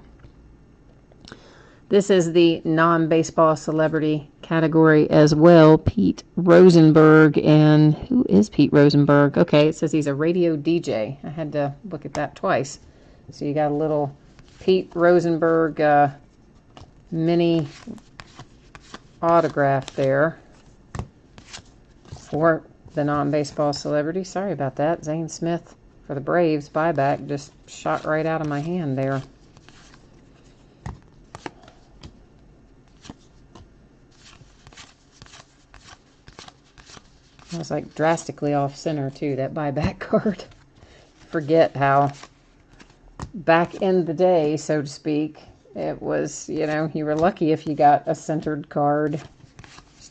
[SPEAKER 1] This is the non-baseball celebrity category as well. Pete Rosenberg. And who is Pete Rosenberg? Okay, it says he's a radio DJ. I had to look at that twice. So you got a little Pete Rosenberg mini autograph there for the non-baseball celebrity. Sorry about that. Zane Smith for the Braves buyback just shot right out of my hand there. I was like drastically off center too, that buyback card. Forget how back in the day, so to speak, it was, you know, you were lucky if you got a centered card.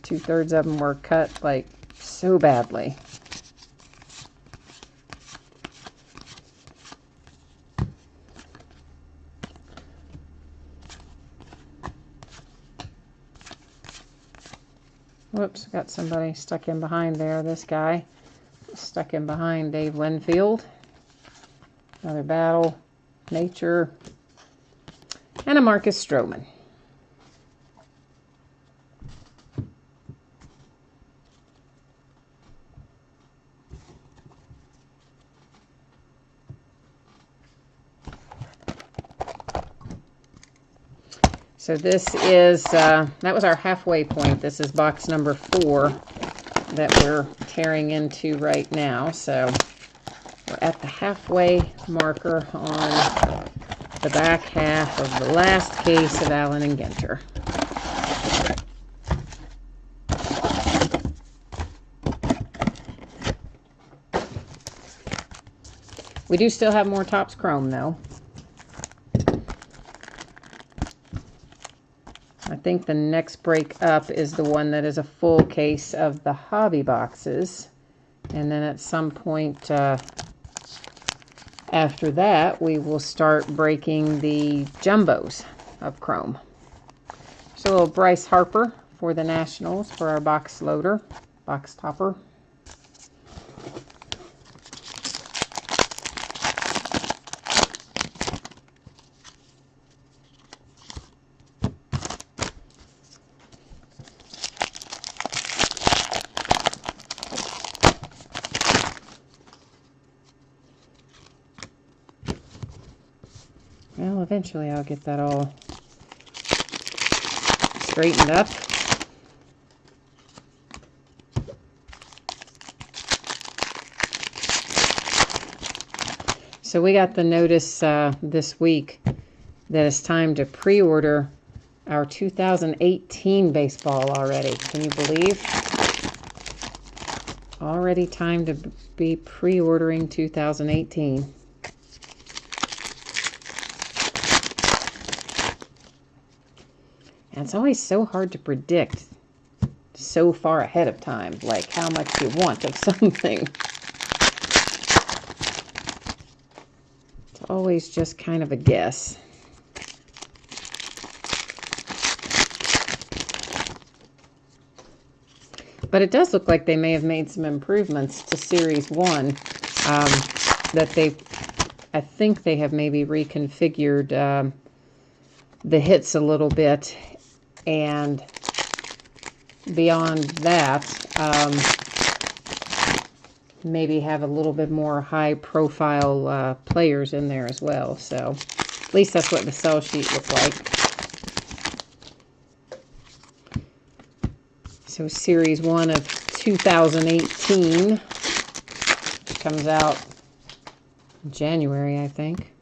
[SPEAKER 1] 2/3 of them were cut like so badly. Whoops, got somebody stuck in behind there. This guy stuck in behind Dave Winfield. Another Battle, Nature, and a Marcus Stroman. So this is, that was our halfway point. This is box number 4 that we're tearing into right now. So we're at the halfway marker on the back half of the last case of Allen and Ginter. We do still have more Topps Chrome though. I think the next break up is the one that is a full case of the hobby boxes. And then at some point after that, we will start breaking the jumbos of Chrome. So a little Bryce Harper for the Nationals for our box loader, box topper. Well, eventually I'll get that all straightened up. So we got the notice this week that it's time to pre-order our 2018 baseball already. Can you believe? Already time to be pre-ordering 2018. And it's always so hard to predict so far ahead of time, like how much you want of something. It's always just kind of a guess. But it does look like they may have made some improvements to Series 1 that I think they have maybe reconfigured the hits a little bit. And beyond that, maybe have a little bit more high-profile players in there as well. So at least that's what the sell sheet looked like. So Series 1 of 2018 comes out in January, I think.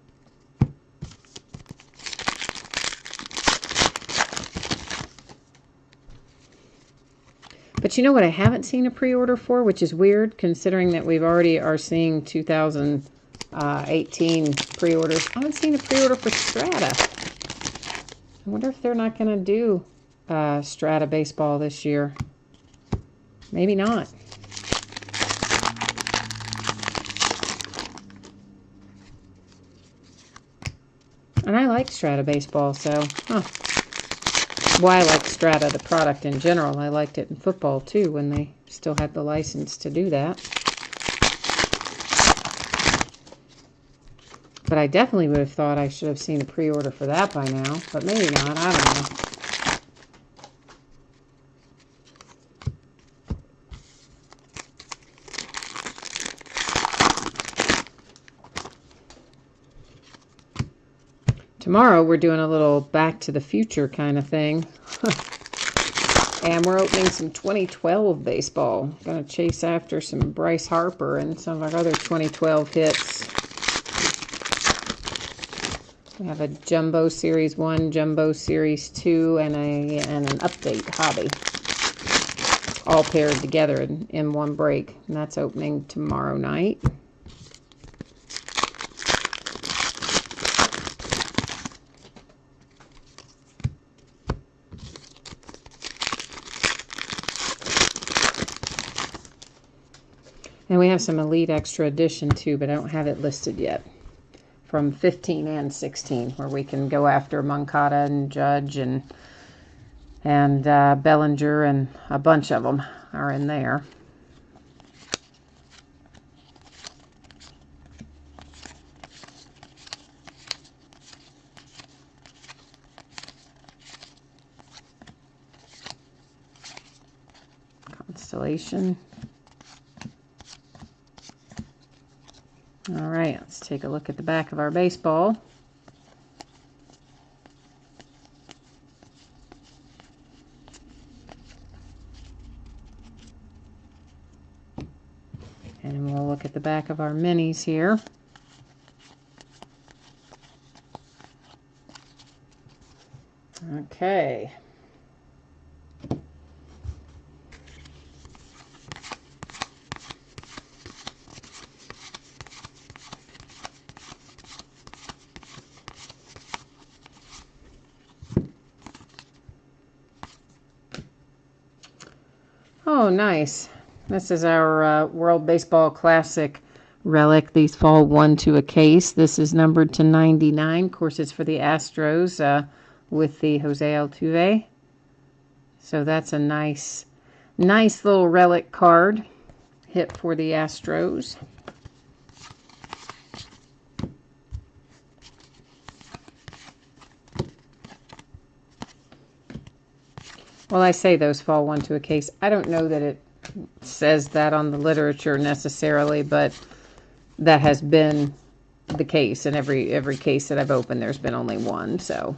[SPEAKER 1] But you know what I haven't seen a pre-order for, which is weird, considering that we've already are seeing 2018 pre-orders. I haven't seen a pre-order for Strata. I wonder if they're not going to do Strata baseball this year. Maybe not. And I like Strata baseball, so, well, I like Strata, the product in general. I liked it in football, too, when they still had the license to do that. But I definitely would have thought I should have seen a pre-order for that by now. But maybe not. I don't know. Tomorrow we're doing a little Back to the Future kind of thing. And we're opening some 2012 baseball. Going to chase after some Bryce Harper and some of our other 2012 hits. We have a Jumbo Series 1, Jumbo Series 2, and an update hobby. All paired together in one break. And that's opening tomorrow night. And we have some Elite Extra Edition too, but I don't have it listed yet. From 15 and 16, where we can go after Moncada and Judge and Bellinger, and a bunch of them are in there. Constellation. All right, let's take a look at the back of our baseball. And we'll look at the back of our minis here. Okay. Oh, nice. This is our World Baseball Classic relic. These fall 1 to a case. This is numbered to 99. Of course, it's for the Astros with the Jose Altuve. So that's a nice little relic card hit for the Astros. Well, I say those fall 1 to a case. I don't know that it says that on the literature necessarily, but that has been the case. In every case that I've opened, there's been only one. So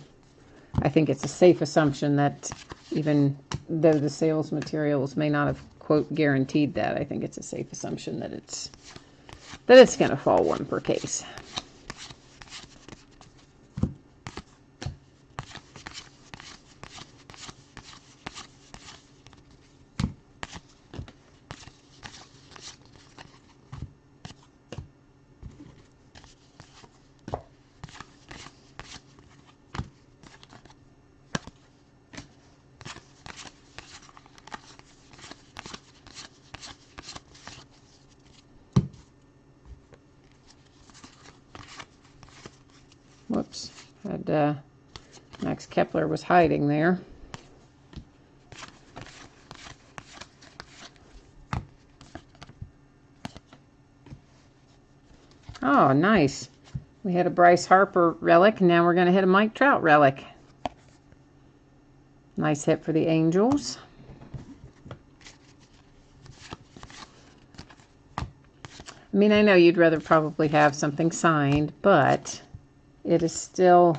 [SPEAKER 1] I think it's a safe assumption that even though the sales materials may not have, quote, guaranteed that, I think it's a safe assumption that it's going to fall 1 per case. Whoops, had Max Kepler was hiding there. Oh, nice. We had a Bryce Harper relic, and now we're going to hit a Mike Trout relic. Nice hit for the Angels. I mean, I know you'd rather probably have something signed, but it is still,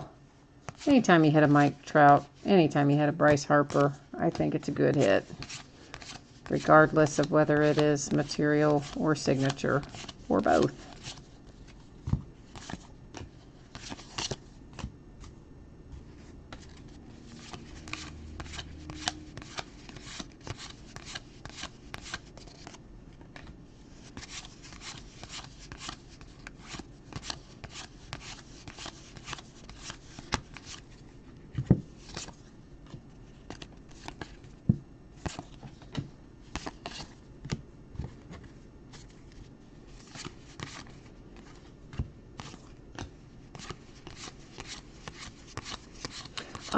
[SPEAKER 1] anytime you hit a Mike Trout, anytime you hit a Bryce Harper, I think it's a good hit, regardless of whether it is material or signature, or both.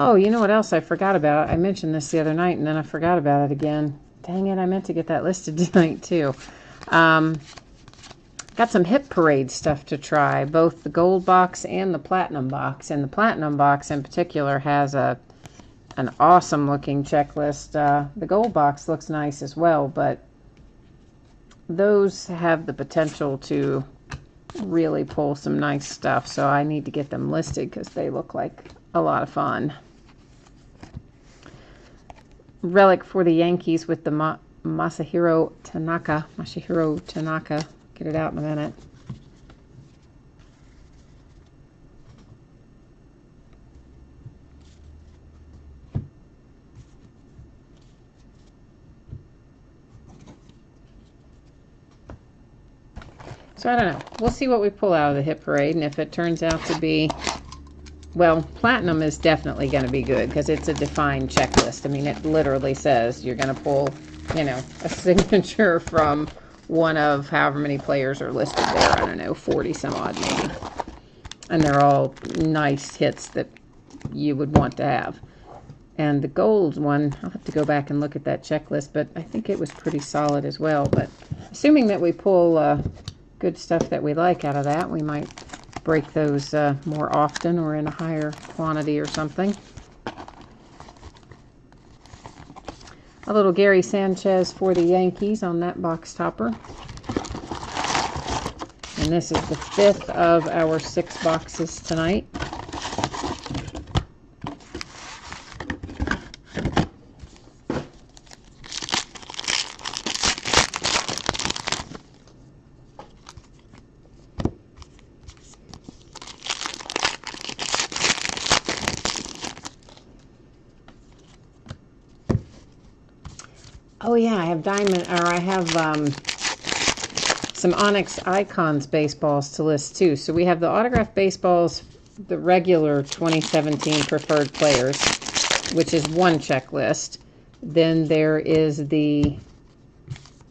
[SPEAKER 1] Oh, you know what else I forgot about? I mentioned this the other night, and then I forgot about it again. Dang it, I meant to get that listed tonight, too. Got some Hit Parade stuff to try, both the gold box and the platinum box. And the platinum box in particular has an awesome-looking checklist. The gold box looks nice as well, but those have the potential to really pull some nice stuff. So I need to get them listed because they look like a lot of fun. Relic for the Yankees with the Masahiro Tanaka. Get it out in a minute. So I don't know. We'll see what we pull out of the hit parade, and if it turns out to be, well, platinum is definitely going to be good because it's a defined checklist. I mean, it literally says you're going to pull, you know, a signature from one of however many players are listed there. I don't know, 40 some odd maybe. And they're all nice hits that you would want to have. And the gold one, I'll have to go back and look at that checklist, but I think it was pretty solid as well. But assuming that we pull good stuff that we like out of that, we might break those more often or in a higher quantity or something. A little Gary Sanchez for the Yankees on that box topper. And this is the 5th of our 6 boxes tonight. Oh yeah, I have some Onyx Icons baseballs to list too. So we have the autographed baseballs, the regular 2017 preferred players, which is one checklist. Then there is the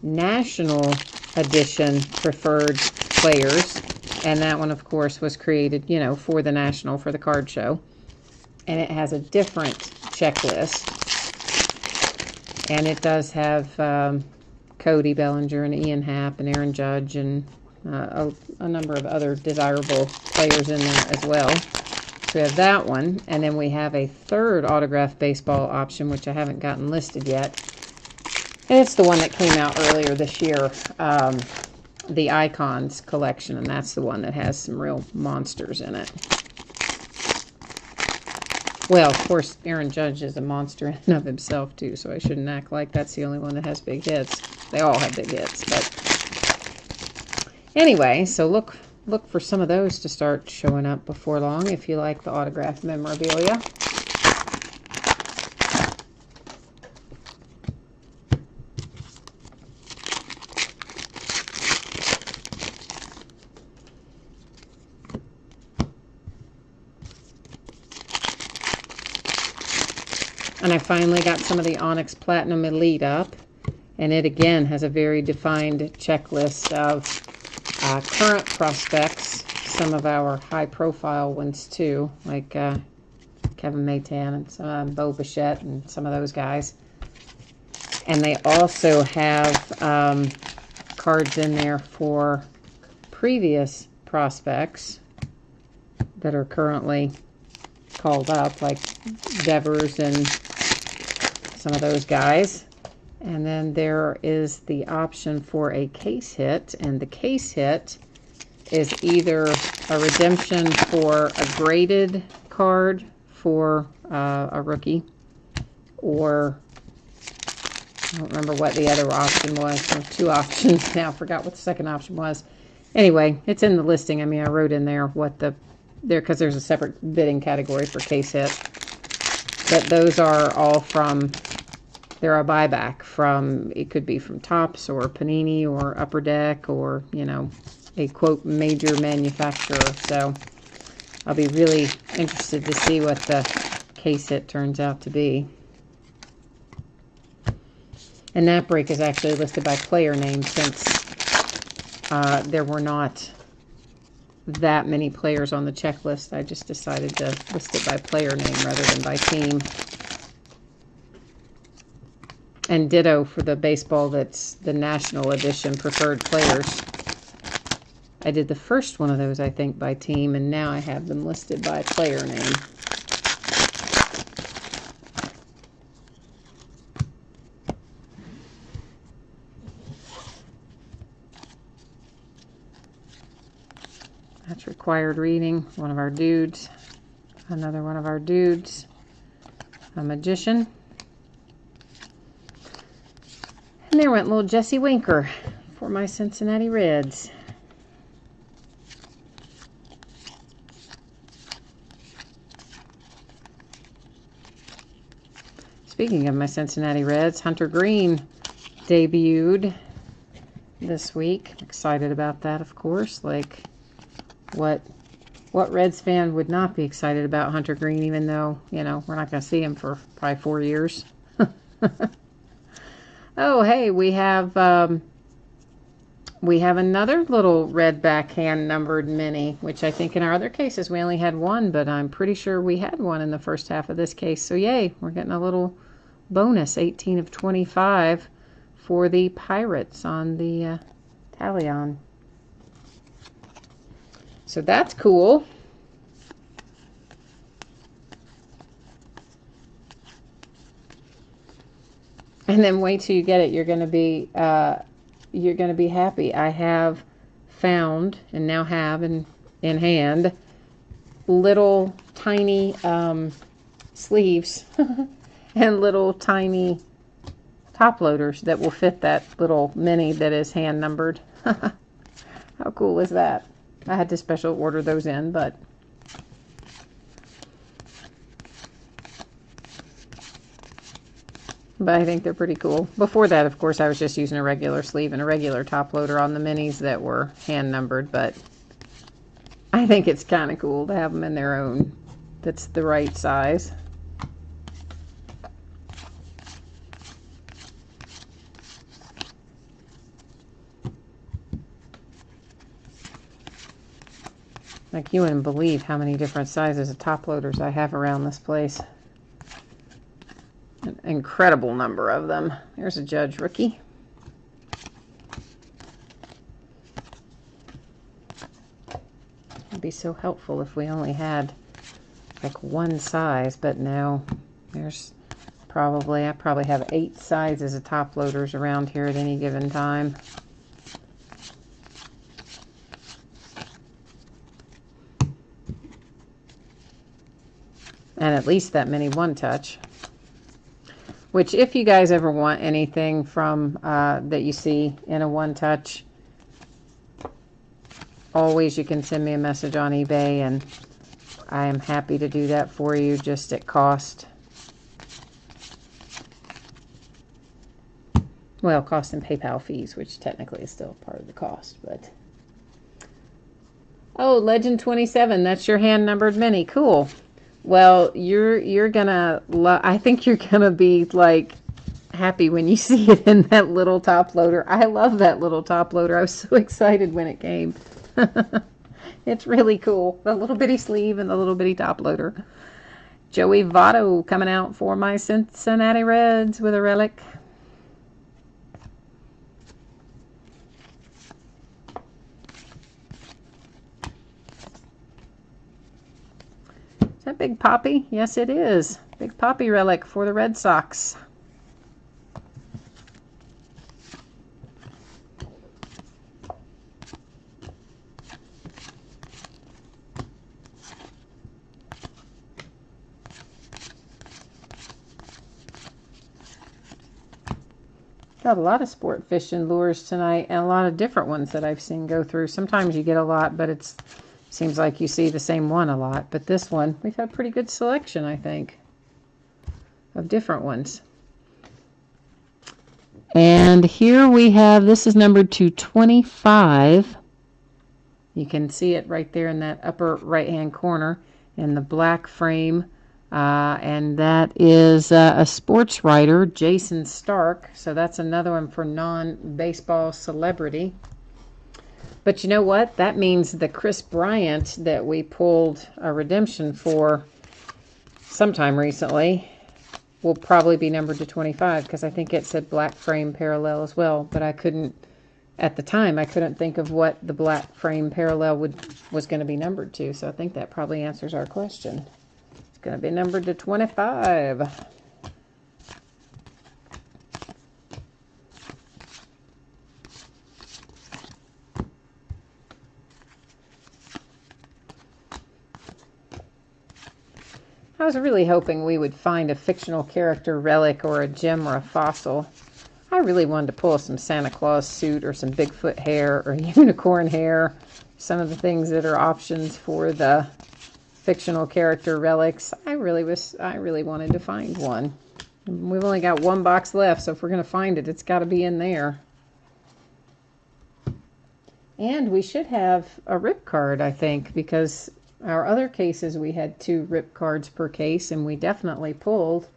[SPEAKER 1] National Edition preferred players, and that one of course was created, you know, for the National, for the card show. And it has a different checklist. And it does have Cody Bellinger and Ian Happ and Aaron Judge and a number of other desirable players in there as well. So we have that one. And then we have a third autographed baseball option, which I haven't gotten listed yet. And it's the one that came out earlier this year, the Icons collection. And that's the one that has some real monsters in it. Well, of course, Aaron Judge is a monster in and of himself, too, so I shouldn't act like that's the only one that has big hits. They all have big hits, but anyway, so look for some of those to start showing up before long if you like the autographed memorabilia. And I finally got some of the Onyx Platinum Elite up. And it, again, has a very defined checklist of current prospects. Some of our high-profile ones, too, like Kevin Maytan and some, Bo Bichette and some of those guys. And they also have cards in there for previous prospects that are currently called up, like Devers and some of those guys. And then there is the option for a case hit, and the case hit is either a redemption for a graded card for a rookie, or I don't remember what the other option was. There were 2 options now. I forgot what the second option was. Anyway, it's in the listing. I mean, I wrote in there what because there's a separate bidding category for case hit. But those are all from, they're a buyback from, it could be from Topps or Panini or Upper Deck or, you know, a quote major manufacturer. So I'll be really interested to see what the case hit turns out to be. And that break is actually listed by player name since there were not that many players on the checklist. I just decided to list it by player name rather than by team. And ditto for the baseball that's the National Edition preferred players. I did the first one of those, I think, by team, and now I have them listed by player name. That's required reading. One of our dudes. Another one of our dudes. A magician. And there went little Jesse Winker for my Cincinnati Reds. Speaking of my Cincinnati Reds, Hunter Green debuted this week. I'm excited about that, of course. Like, what Reds fan would not be excited about Hunter Green, even though, you know, we're not going to see him for probably 4 years. Oh, hey, we have another little red backhand numbered mini, which I think in our other cases we only had one, but I'm pretty sure we had one in the first half of this case. So yay, we're getting a little bonus, 18 of 25 for the Pirates on the Talion. So that's cool. And then wait till you get it. You're going to be happy. I have found and now have in hand little tiny sleeves and little tiny top loaders that will fit that little mini that is hand numbered. How cool is that? I had to special order those in, but I think they're pretty cool. Before that, of course, I was just using a regular sleeve and a regular top loader on the minis that were hand numbered, but I think it's kind of cool to have them in their own. That's the right size. Like, you wouldn't believe how many different sizes of top loaders I have around this place. An incredible number of them. There's a Judge rookie. It'd be so helpful if we only had like one size, but no, there's I probably have 8 sizes of top loaders around here at any given time. And at least that many one-touch. Which, if you guys ever want anything from that you see in a one-touch, always you can send me a message on eBay, and I am happy to do that for you, just at cost. Well, cost and PayPal fees, which technically is still part of the cost, but... Oh, Legend 27, that's your hand-numbered mini. Cool. Well, you're gonna I think you're gonna be like happy when you see it in that little top loader. I love that little top loader. I was so excited when it came. It's really cool. The little bitty sleeve and the little bitty top loader. Joey Votto coming out for my Cincinnati Reds with a relic. Is that Big Poppy? Yes, it is. Big Poppy relic for the Red Sox. Got a lot of sport fishing lures tonight, and a lot of different ones that I've seen go through. Sometimes you get a lot, but it seems like you see the same one a lot. But this one, we've had pretty good selection, I think, of different ones. And here we have, this is numbered to 25. You can see it right there in that upper right-hand corner in the black frame. And that is a sports writer, Jason Stark. So that's another one for non-baseball celebrity. But you know what? That means the Chris Bryant that we pulled a redemption for sometime recently will probably be numbered to 25, because I think it said black frame parallel as well. But I couldn't, at the time, I couldn't think of what the black frame parallel was going to be numbered to. So I think that probably answers our question. It's going to be numbered to 25. I was really hoping we would find a fictional character relic or a gem or a fossil. I really wanted to pull some Santa Claus suit or some Bigfoot hair or unicorn hair. Some of the things that are options for the fictional character relics. I really wanted to find one. We've only got one box left, so if we're going to find it, it's got to be in there. And we should have a rip card, I think, because our other cases we had 2 rip cards per case, and we definitely pulled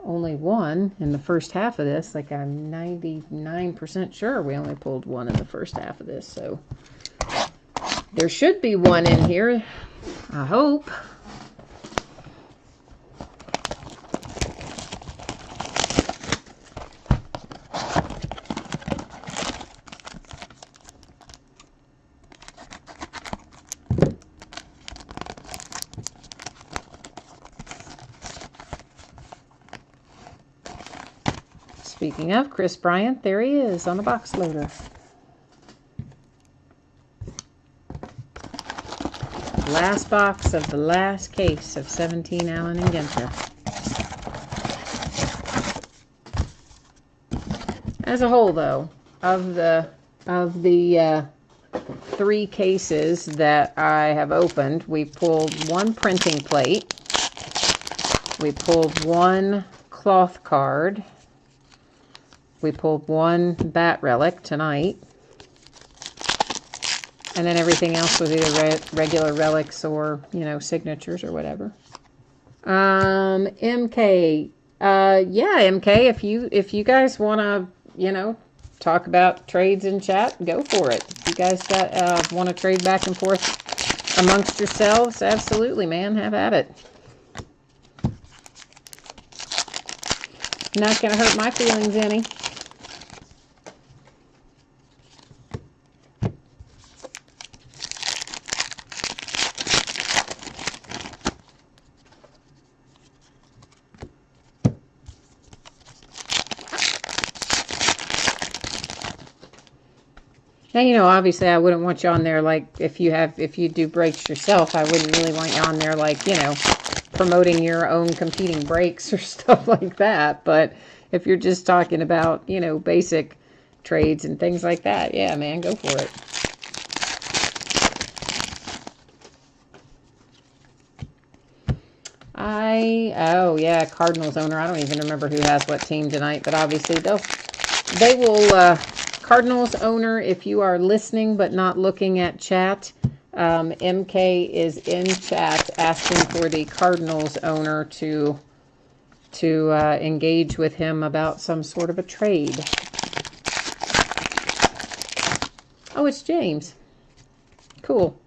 [SPEAKER 1] only one in the first half of this. Like, I'm 99% sure we only pulled one in the first half of this, so there should be one in here, I hope. Speaking of Chris Bryant, there he is on the box loader. Last box of the last case of 17 Allen and Ginter. As a whole, though, of the 3 cases that I have opened, we pulled 1 printing plate, we pulled 1 cloth card, we pulled 1 bat relic tonight, and then everything else was either regular relics or, you know, signatures or whatever. MK, yeah, MK, if you guys want to, you know, talk about trades in chat, go for it. If you guys got want to trade back and forth amongst yourselves, absolutely, man, have at it. Not going to hurt my feelings any. Now, you know, obviously I wouldn't want you on there like if you do breaks yourself, I wouldn't really want you on there like, you know, promoting your own competing breaks or stuff like that. But if you're just talking about, you know, basic trades and things like that, yeah, man, go for it. Oh yeah, Cardinals owner. I don't even remember who has what team tonight, but obviously they will, Cardinals owner, if you are listening but not looking at chat, MK is in chat asking for the Cardinals owner to engage with him about some sort of a trade. Oh, it's James. Cool.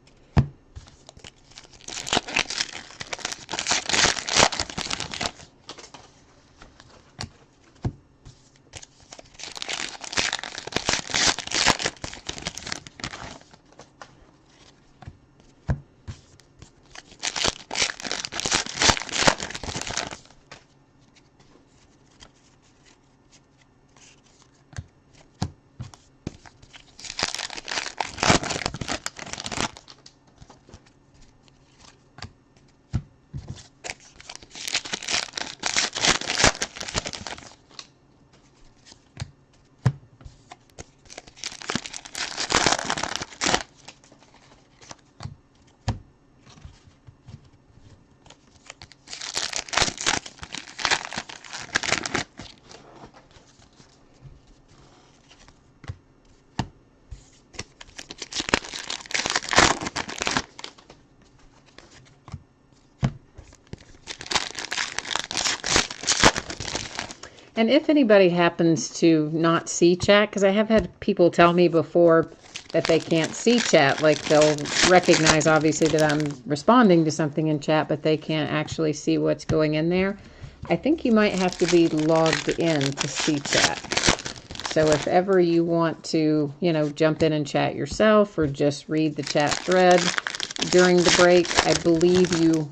[SPEAKER 1] And if anybody happens to not see chat, because I have had people tell me before that they can't see chat, like they'll recognize obviously that I'm responding to something in chat, but they can't actually see what's going in there. I think you might have to be logged in to see chat. So if ever you want to, you know, jump in and chat yourself or just read the chat thread during the break, I believe you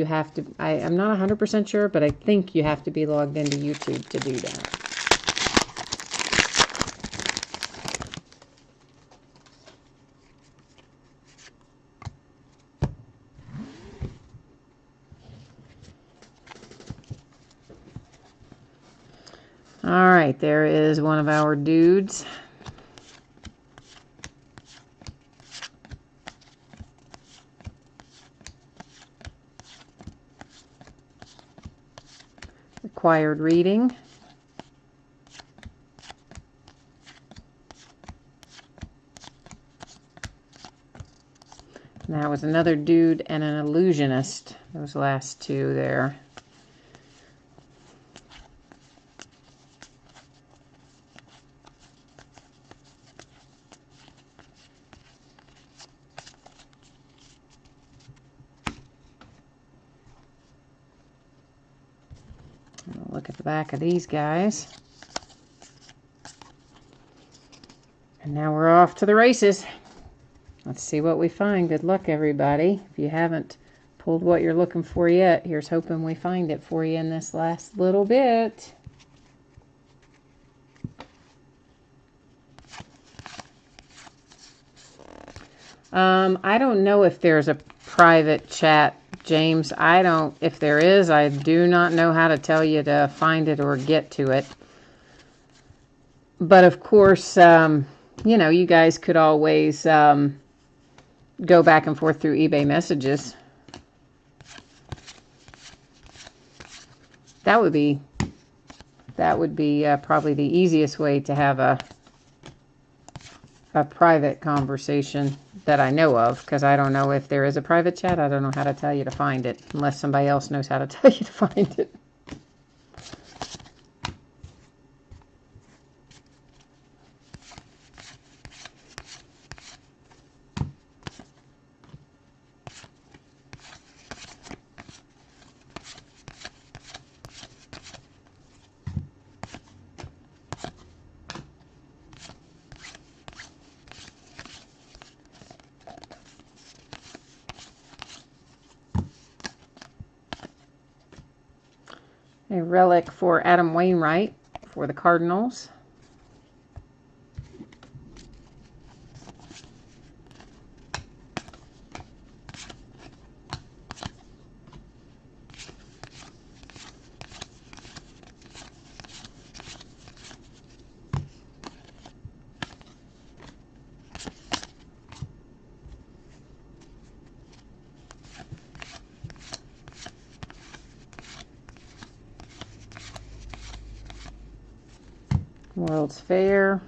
[SPEAKER 1] have to, I'm not 100% sure, but I think you have to be logged into YouTube to do that. All right, there is one of our dudes. Required reading. And that was another dude and an illusionist. Those last two there. Look at the back of these guys. And now we're off to the races. Let's see what we find. Good luck, everybody. If you haven't pulled what you're looking for yet, here's hoping we find it for you in this last little bit. I don't know if there's a private chat, James. If there is, I do not know how to tell you to find it or get to it. But of course, you know, you guys could always go back and forth through eBay messages. That would be probably the easiest way to have a private conversation that I know of, because I don't know if there is a private chat. I don't know how to tell you to find it, unless somebody else knows how to tell you to find it. A relic for Adam Wainwright for the Cardinals. World's Fair.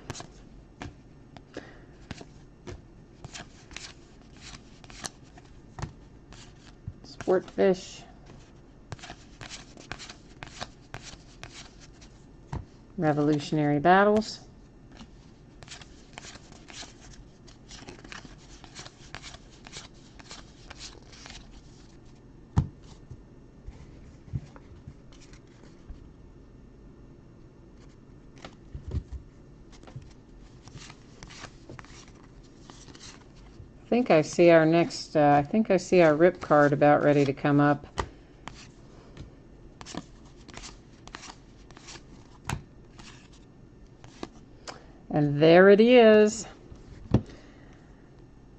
[SPEAKER 1] Sportfish. Revolutionary Battles. I think I see our next, I think I see our rip card about ready to come up. And there it is.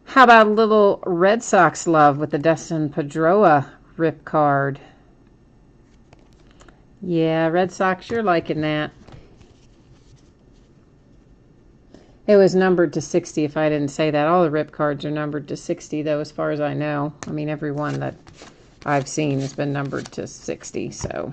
[SPEAKER 1] How about a little Red Sox love with the Dustin Pedroia rip card? Yeah, Red Sox, you're liking that. It was numbered to 60, if I didn't say that. All the rip cards are numbered to 60, though, as far as I know. I mean, every one that I've seen has been numbered to 60, so.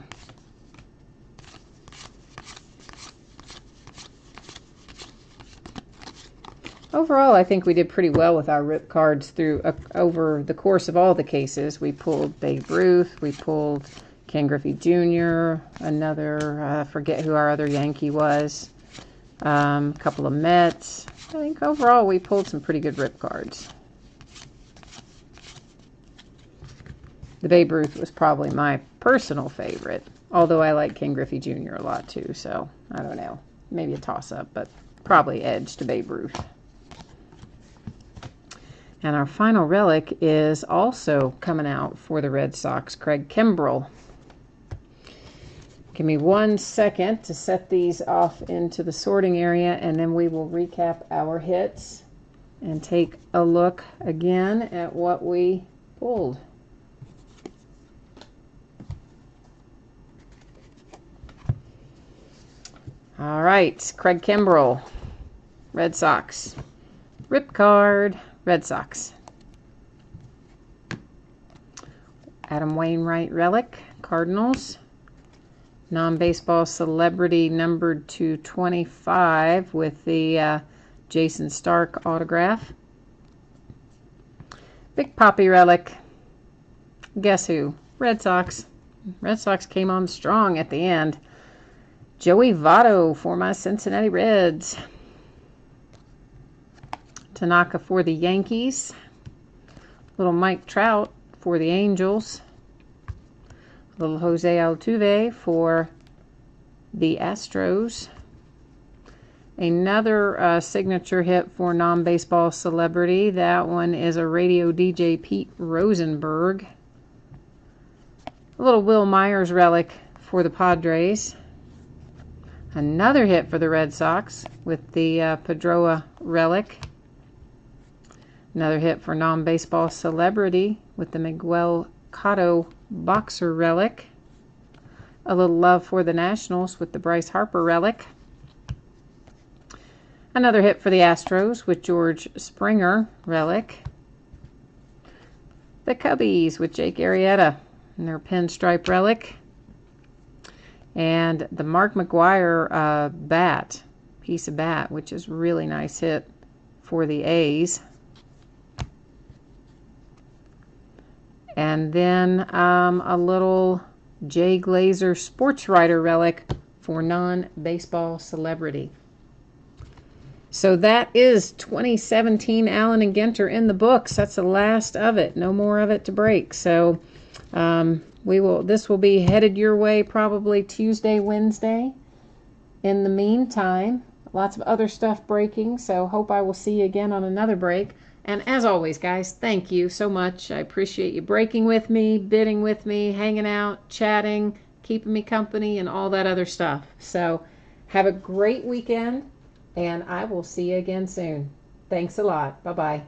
[SPEAKER 1] Overall, I think we did pretty well with our rip cards through over the course of all the cases. We pulled Babe Ruth, we pulled Ken Griffey Jr., another, forget who our other Yankee was. A couple of Mets. I think overall we pulled some pretty good rip cards. The Babe Ruth was probably my personal favorite, although I like Ken Griffey Jr. a lot too, so I don't know. Maybe a toss-up, but probably edge to Babe Ruth. And our final relic is also coming out for the Red Sox, Craig Kimbrell. Give me 1 second to set these off into the sorting area, and then we will recap our hits and take a look again at what we pulled. All right, Craig Kimbrell, Red Sox. Rip card, Red Sox. Adam Wainwright relic, Cardinals. Non-baseball celebrity numbered to 25 with the Jason Stark autograph. Big Poppy relic. Guess who? Red Sox. Red Sox came on strong at the end. Joey Votto for my Cincinnati Reds. Tanaka for the Yankees. Little Mike Trout for the Angels. Little Jose Altuve for the Astros. Another signature hit for non-baseball celebrity. That one is a radio DJ Pete Rosenberg. A little Will Myers relic for the Padres. Another hit for the Red Sox with the Pedroia relic. Another hit for non-baseball celebrity with the Miguel Cotto boxer relic. A little love for the Nationals with the Bryce Harper relic. Another hit for the Astros with George Springer relic. The Cubbies with Jake Arrieta and their pinstripe relic. And the Mark McGwire piece of bat, which is really nice hit for the A's. And then a little Jay Glazer sports writer relic for non-baseball celebrity. So that is 2017 Allen and Ginter in the books. That's the last of it. No more of it to break. So this will be headed your way probably Tuesday, Wednesday. In the meantime, lots of other stuff breaking. So hope I will see you again on another break. And as always, guys, thank you so much. I appreciate you breaking with me, bidding with me, hanging out, chatting, keeping me company, and all that other stuff. So have a great weekend, and I will see you again soon. Thanks a lot. Bye-bye.